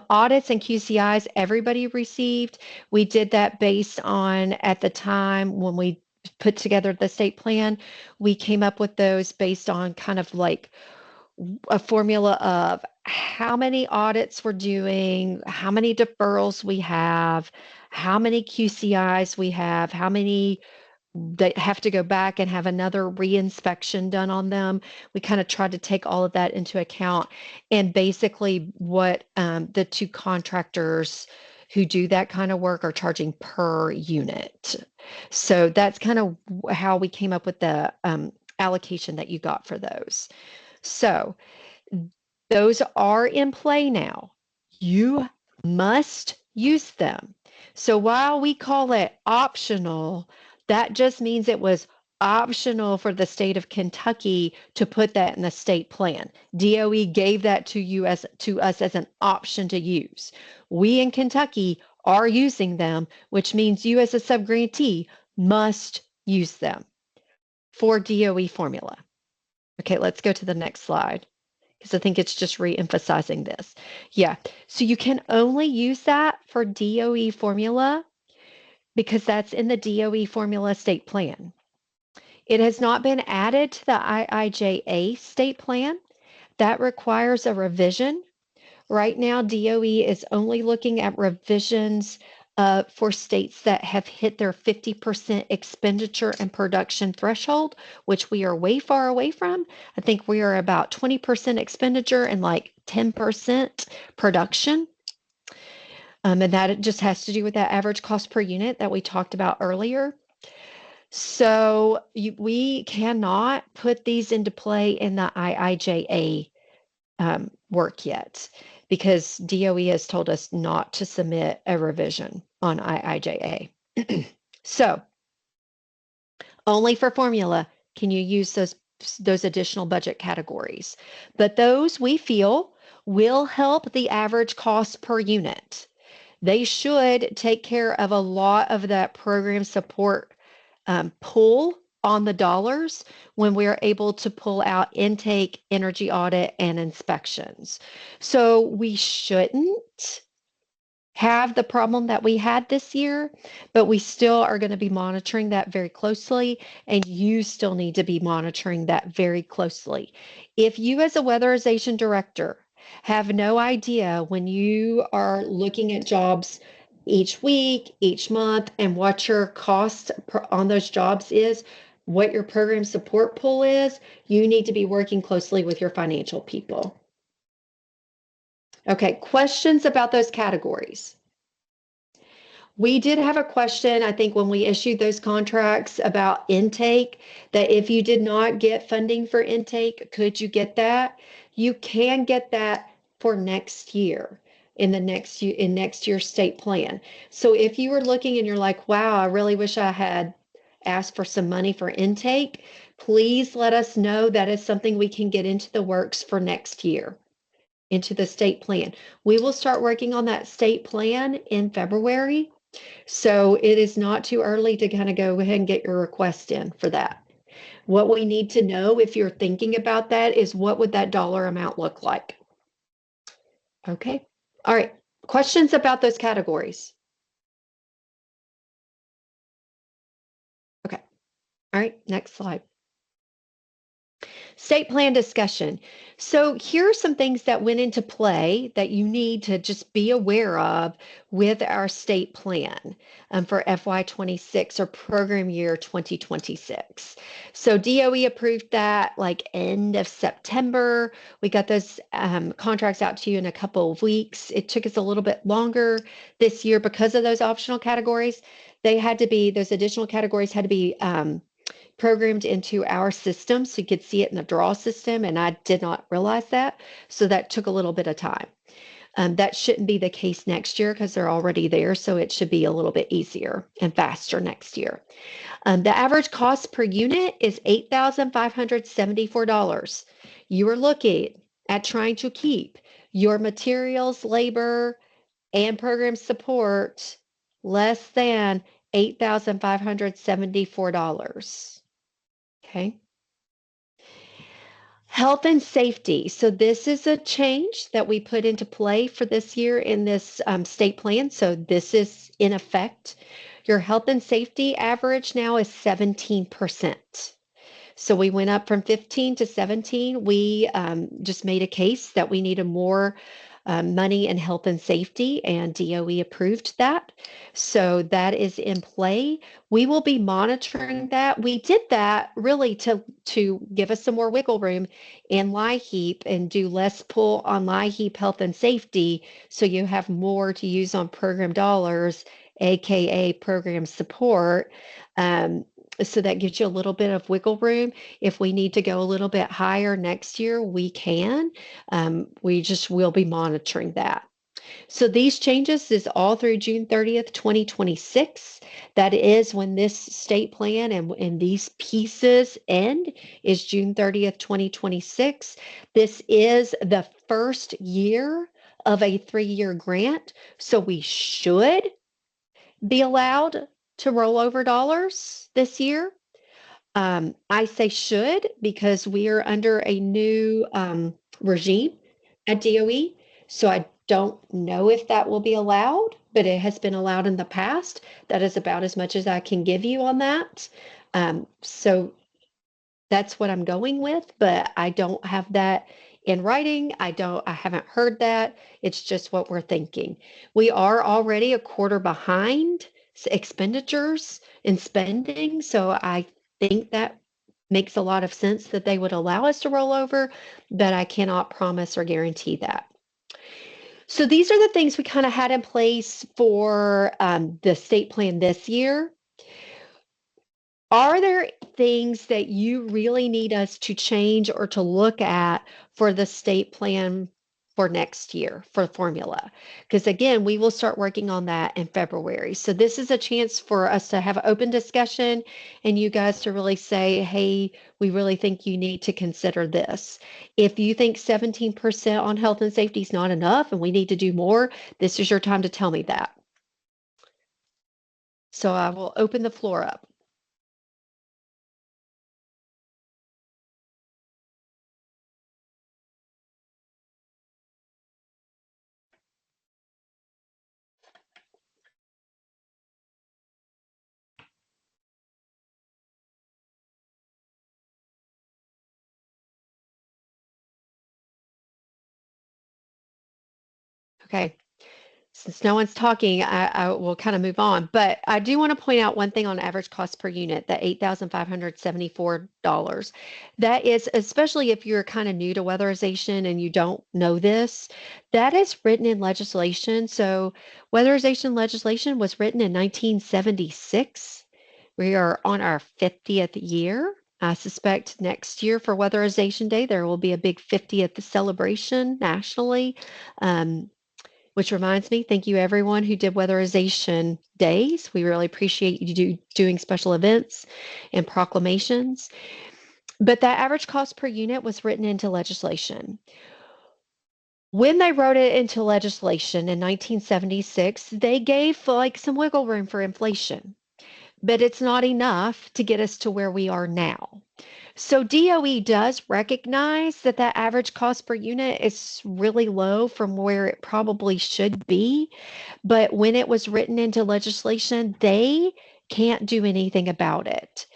Audits and QCIs, everybody received. We did that based on, at the time when we put together the state plan, we came up with those based on kind of like a formula of how many audits we're doing, how many deferrals we have, how many QCIs we have, how many that have to go back and have another reinspection done on them. We kind of tried to take all of that into account, and basically what the two contractors who do that kind of work are charging per unit. So that's kind of how we came up with the allocation that you got for those. So those are in play now. You must use them. So while we call it optional, that just means it was optional for the state of Kentucky to put that in the state plan. DOE gave that to us as an option to use. We in Kentucky are using them, which means you as a subgrantee must use them for DOE formula. Okay, let's go to the next slide, because I think it's just re-emphasizing this. Yeah, so you can only use that for DOE formula because that's in the DOE formula state plan. It has not been added to the IIJA state plan. That requires a revision. Right now, DOE is only looking at revisions for states that have hit their 50% expenditure and production threshold, which we are way far away from. I think we are about 20% expenditure and like 10% production. And that just has to do with that average cost per unit that we talked about earlier. So we cannot put these into play in the IIJA work yet, because DOE has told us not to submit a revision on IIJA. So only for formula can you use those additional budget categories. But those we feel will help the average cost per unit. They should take care of a lot of that program support pull on the dollars when we are able to pull out intake, energy audit, and inspections. So we shouldn't have the problem that we had this year, but we still are going to be monitoring that very closely, and you still need to be monitoring that very closely. If you as a weatherization director have no idea when you are looking at jobs each week, each month, and what your cost on those jobs is, what your program support pool is, you need to be working closely with your financial people. Okay, questions about those categories? We did have a question, I think, when we issued those contracts about intake, that if you did not get funding for intake, could you get that? You can get that for next year in next year's state plan. So if you were looking and you're like, wow, I really wish I had asked for some money for intake, please let us know. That is something we can get into the works for next year, into the state plan. We will start working on that state plan in February. So it is not too early to kind of go ahead and get your request in for that. What we need to know, if you're thinking about that, is what would that dollar amount look like? Okay. All right. Questions about those categories? All right, next slide. State plan discussion. So here are some things that went into play that you need to just be aware of with our state plan for FY26 or program year 2026. So DOE approved that like end of September. We got those contracts out to you in a couple of weeks. It took us a little bit longer this year because of those optional categories. Those additional categories had to be programmed into our system so you could see it in the draw system, and I did not realize that. So that took a little bit of time. That shouldn't be the case next year because they're already there, so it should be a little bit easier and faster next year. The average cost per unit is $8,574. You are looking at trying to keep your materials, labor, and program support less than $8,574. Okay. Health and safety. So this is a change that we put into play for this year in this state plan. So this is in effect. Your health and safety average now is 17%. So we went up from 15 to 17. We just made a case that we needed more money in health and safety, and DOE approved that. So that is in play. We will be monitoring that. We did that really to give us some more wiggle room in LIHEAP and do less pull on LIHEAP health and safety, so you have more to use on program dollars, aka program support. So that gives you a little bit of wiggle room. If we need to go a little bit higher next year, we can. We just will be monitoring that. So these changes is all through June 30th, 2026. That is when this state plan and these pieces end, is June 30th, 2026. This is the first year of a 3-year grant. So we should be allowed to roll over dollars this year. I say should because we are under a new regime at DOE. So I don't know if that will be allowed, but it has been allowed in the past. That is about as much as I can give you on that. So that's what I'm going with, but I don't have that in writing. I haven't heard that. It's just what we're thinking. We are already a quarter behind expenditures and spending. So I think that makes a lot of sense that they would allow us to roll over, but I cannot promise or guarantee that. So these are the things we kind of had in place for the state plan this year. Are there things that you really need us to change or to look at for the state plan for next year for formula? Because again, we will start working on that in February. So this is a chance for us to have open discussion and you guys to really say, hey, we really think you need to consider this. If you think 17% on health and safety is not enough and we need to do more, this is your time to tell me that. So I will open the floor up. Okay. Since no one's talking, I will kind of move on. But I do want to point out one thing on average cost per unit, the $8,574. That is, especially if you're kind of new to weatherization and you don't know this, that is written in legislation. So weatherization legislation was written in 1976. We are on our 50th year. I suspect next year for Weatherization Day, there will be a big 50th celebration nationally. Which reminds me, thank you everyone who did weatherization days. We really appreciate you doing special events and proclamations. But that average cost per unit was written into legislation. When they wrote it into legislation in 1976, they gave like some wiggle room for inflation, but it's not enough to get us to where we are now. So DOE does recognize that that average cost per unit is really low from where it probably should be. But when it was written into legislation, they can't do anything about it.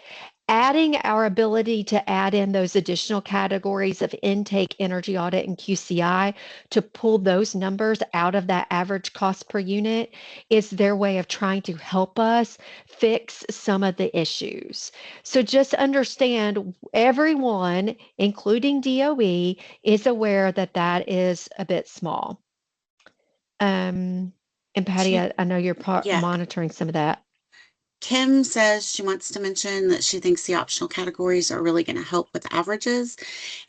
adding our ability to add in those additional categories of intake, energy audit, and QCI to pull those numbers out of that average cost per unit is their way of trying to help us fix some of the issues. So just understand everyone, including DOE, is aware that that is a bit small. And Patty, I know you're Yeah. monitoring some of that. Kim says she wants to mention that she thinks the optional categories are really going to help with averages.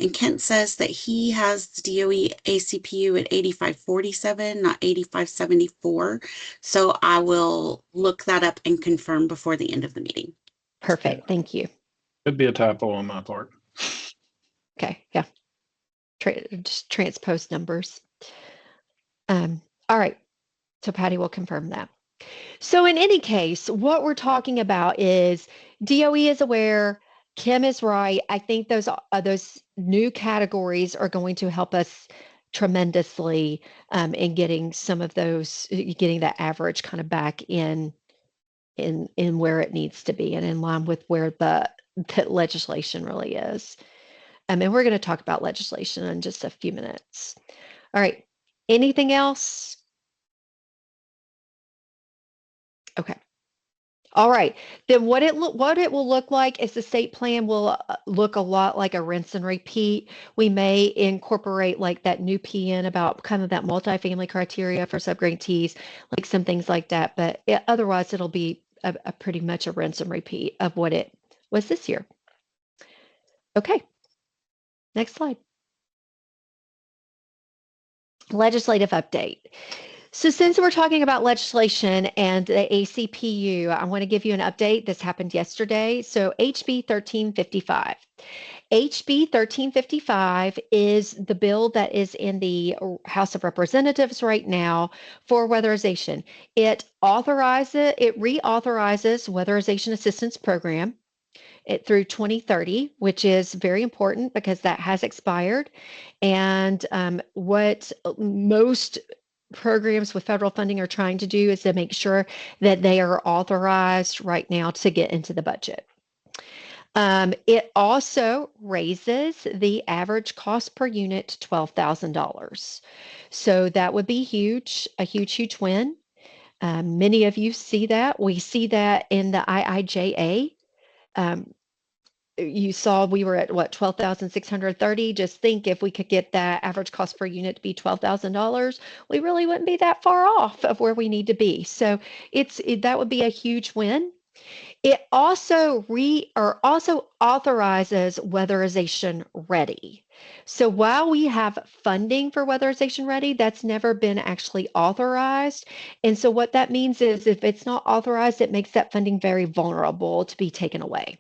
And Kent says that he has the DOE ACPU at 8547, not 8574. So I will look that up and confirm before the end of the meeting. Perfect. Thank you. Could be a typo on my part. Okay. Yeah. Just transpose numbers. All right. So Patty will confirm that. So in any case, what we're talking about is DOE is aware, Kim is right. I think those new categories are going to help us tremendously in getting some of those, getting that average kind of back in where it needs to be and in line with where the legislation really is. And we're going to talk about legislation in just a few minutes. All right. Anything else? Okay. All right. Then what it will look like is the state plan will look a lot like a rinse and repeat. We may incorporate like that new PN about kind of that multifamily criteria for subgrantees, like some things like that. But otherwise, it'll be a pretty much a rinse and repeat of what it was this year. Okay. Next slide. Legislative update. So since we're talking about legislation and the ACPU, I want to give you an update. This happened yesterday. So HB 1355. HB 1355 is the bill that is in the House of Representatives right now for weatherization. It reauthorizes weatherization assistance program through 2030, which is very important because that has expired. And what most programs with federal funding are trying to do is to make sure that they are authorized right now to get into the budget. It also raises the average cost per unit to $12,000. So that would be huge, a huge, huge win. Many of you see that. We see that in the IIJA. You saw we were at what, 12,630. Just think if we could get that average cost per unit to be $12,000, we really wouldn't be that far off of where we need to be. So that would be a huge win. It also authorizes weatherization ready. So while we have funding for weatherization ready, that's never been actually authorized. And so what that means is if it's not authorized, it makes that funding very vulnerable to be taken away.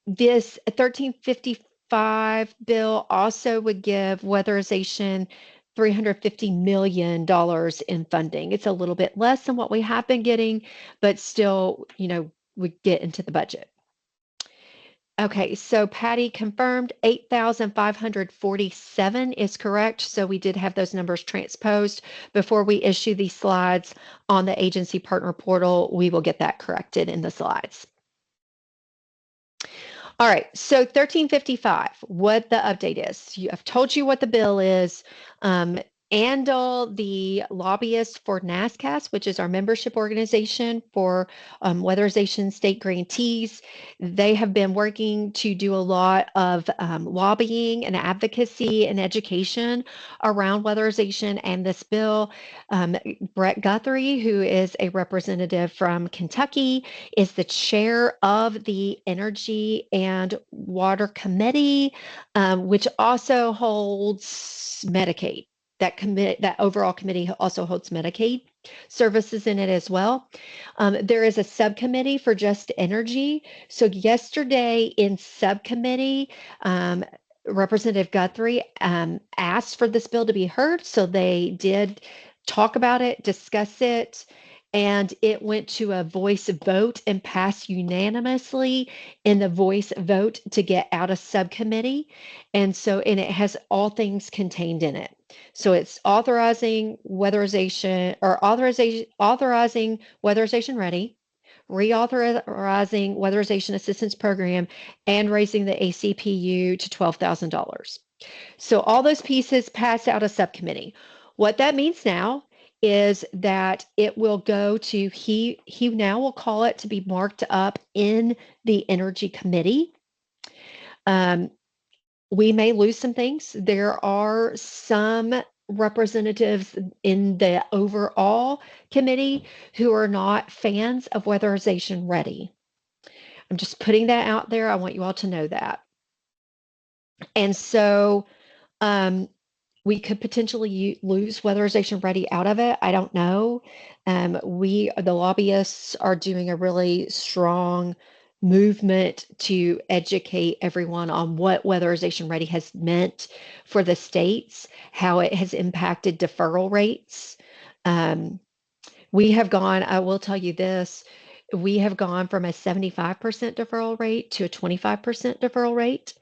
This 1355 bill also would give weatherization $350 million in funding. It's a little bit less than what we have been getting, but still, we get into the budget. Okay, so Patty confirmed 8,547 is correct. So we did have those numbers transposed. Before we issue these slides on the agency partner portal, we will get that corrected in the slides. All right, so 1355, what the update is. I've told you what the bill is. Andal, the lobbyist for NASCAS, which is our membership organization for weatherization state grantees, they have been working to do a lot of lobbying and advocacy and education around weatherization and this bill. Brett Guthrie, who is a representative from Kentucky, is the chair of the Energy and Water Committee, which also holds Medicaid. That overall committee also holds Medicaid services in it as well. There is a subcommittee for just energy. So yesterday in subcommittee, Representative Guthrie asked for this bill to be heard. So they did talk about it, discuss it, and it went to a voice vote and passed unanimously in the voice vote to get out of subcommittee. And it has all things contained in it. So it's authorizing weatherization ready, reauthorizing weatherization assistance program, and raising the ACPU to $12,000. So all those pieces passed out of subcommittee. What that means now is that it will go to he now will call it to be marked up in the Energy Committee. We may lose some things. There are some representatives in the overall committee who are not fans of weatherization ready. I'm just putting that out there. I want you all to know that. And so we could potentially lose weatherization ready out of it. I don't know. The lobbyists are doing a really strong movement to educate everyone on what weatherization ready has meant for the states, how it has impacted deferral rates. We have gone, I will tell you this, we have gone from a 75% deferral rate to a 25% deferral rate.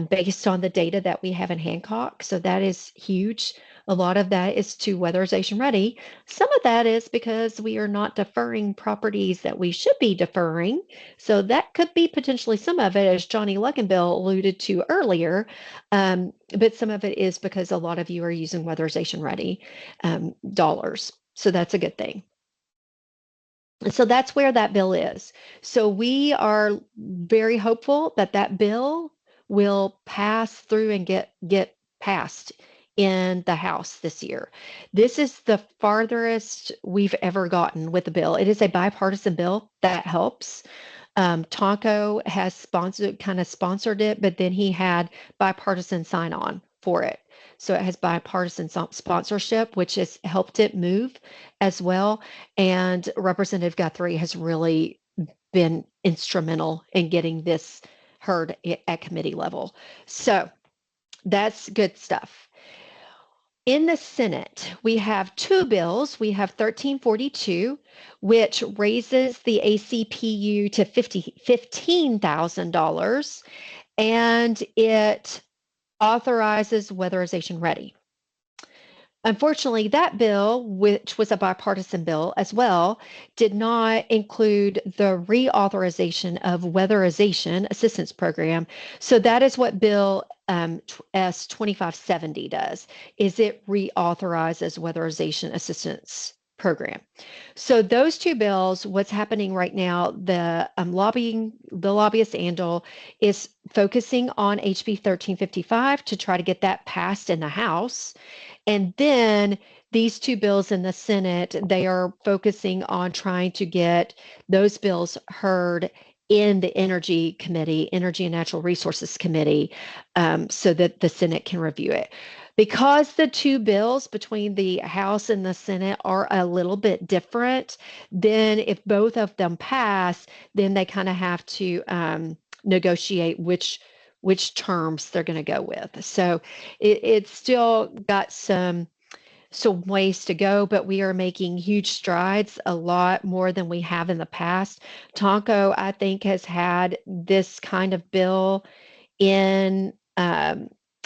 Based on the data that we have in Hancock. So that is huge. A lot of that is to weatherization ready. Some of that is because we are not deferring properties that we should be deferring. So that could be potentially some of it, as Johnny Luckenbill alluded to earlier. But some of it is because a lot of you are using weatherization ready dollars. So that's a good thing. So that's where that bill is. So we are very hopeful that that bill will pass through and get passed in the House this year. This is the farthest we've ever gotten with the bill. It is a bipartisan bill. That helps. Tonko has sponsored it, but then he had bipartisan sign on for it. So it has bipartisan sponsorship, which has helped it move as well. And Representative Guthrie has really been instrumental in getting this heard at committee level. So that's good stuff. In the Senate, we have two bills. We have 1342, which raises the ACPU to $15,000, and it authorizes weatherization ready. Unfortunately, that bill, which was a bipartisan bill as well, did not include the reauthorization of weatherization assistance program. So that is what Bill S 2570 does, is it reauthorizes weatherization assistance program. So those two bills, what's happening right now, the lobbyist Andal is focusing on HB 1355 to try to get that passed in the House. And then these two bills in the Senate, they are focusing on trying to get those bills heard in the Energy Committee, Energy and Natural Resources Committee, so that the Senate can review it. Because the two bills between the House and the Senate are a little bit different, then if both of them pass, then they kind of have to negotiate which terms they're going to go with. So it's still got some ways to go, but we are making huge strides, a lot more than we have in the past. Tonko, I think, has had this kind of bill in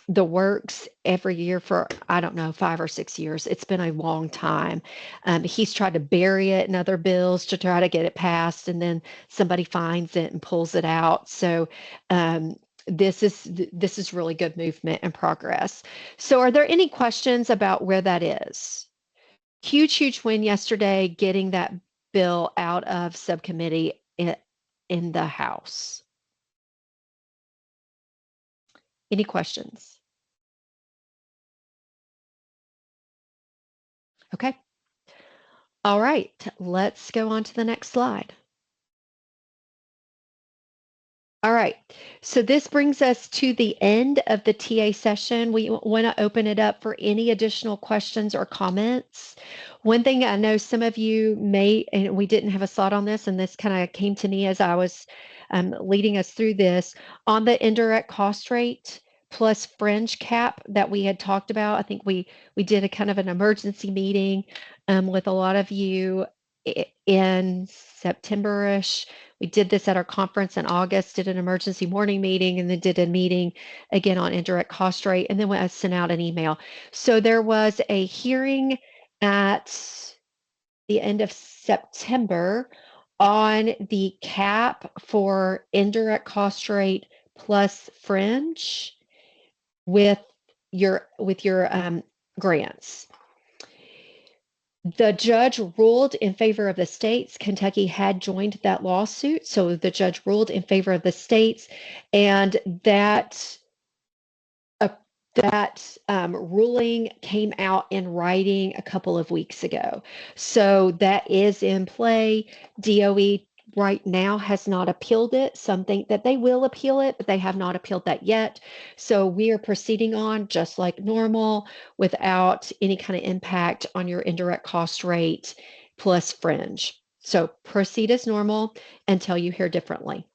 the works every year for, I don't know, 5 or 6 years. It's been a long time. He's tried to bury it in other bills to try to get it passed, and then somebody finds it and pulls it out. So this is really good movement and progress. So are there any questions about where that is? Huge win yesterday, getting that bill out of subcommittee in the House. Any questions? Okay. All right, let's go on to the next slide. All right, so this brings us to the end of the TA session. We want to open it up for any additional questions or comments. One thing I know some of you may, and we didn't have a slide on this, and this kind of came to me as I was leading us through this, on the indirect cost rate plus fringe cap that we had talked about. I think we did a kind of an emergency meeting with a lot of you in September-ish. We did this at our conference in August, did an emergency morning meeting, and then did a meeting again on indirect cost rate, and then I sent out an email. So there was a hearing at the end of September on the cap for indirect cost rate plus fringe with your grants. The judge ruled in favor of the states. Kentucky had joined that lawsuit, so the judge ruled in favor of the states, and that ruling came out in writing a couple of weeks ago. So that is in play. DOE right now has not appealed it. Some think that they will appeal it, but they have not appealed that yet. So we are proceeding on just like normal without any kind of impact on your indirect cost rate plus fringe. So proceed as normal until you hear differently.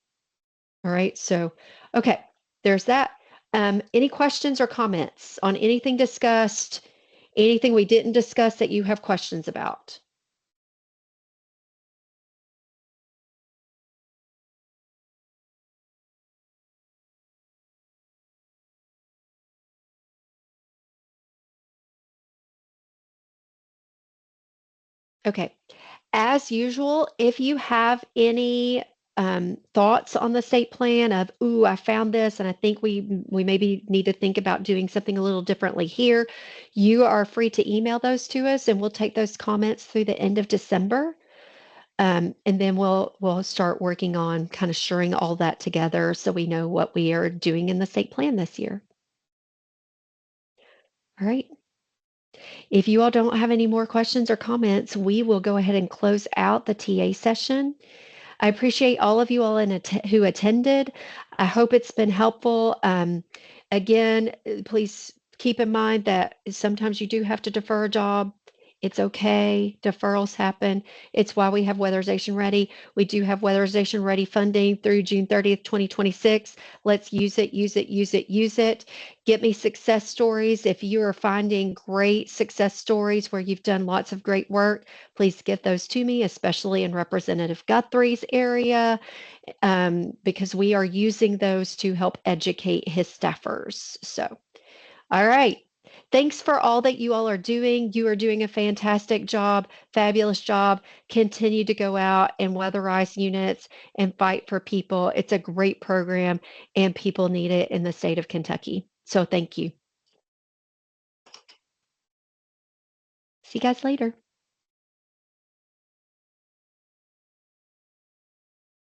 All right. So, okay, there's that. Any questions or comments on anything discussed? Anything we didn't discuss that you have questions about? Okay. As usual, if you have any thoughts on the state plan of, ooh, I found this and I think we maybe need to think about doing something a little differently here, you are free to email those to us and we'll take those comments through the end of December. And then we'll start working on kind of shoring all that together so we know what we are doing in the state plan this year. All right. If you all don't have any more questions or comments, we will go ahead and close out the TA session. I appreciate all of you all who attended. I hope it's been helpful. Again, please keep in mind that sometimes you do have to defer a job. It's okay. Deferrals happen. It's why we have Weatherization Ready. We do have Weatherization Ready funding through June 30th, 2026. Let's use it, use it, use it, use it. Get me success stories. If you are finding great success stories where you've done lots of great work, please get those to me, especially in Representative Guthrie's area, because we are using those to help educate his staffers. So, all right. Thanks for all that you all are doing. You are doing a fantastic job, fabulous job. Continue to go out and weatherize units and fight for people. It's a great program and people need it in the state of Kentucky. So thank you. See you guys later.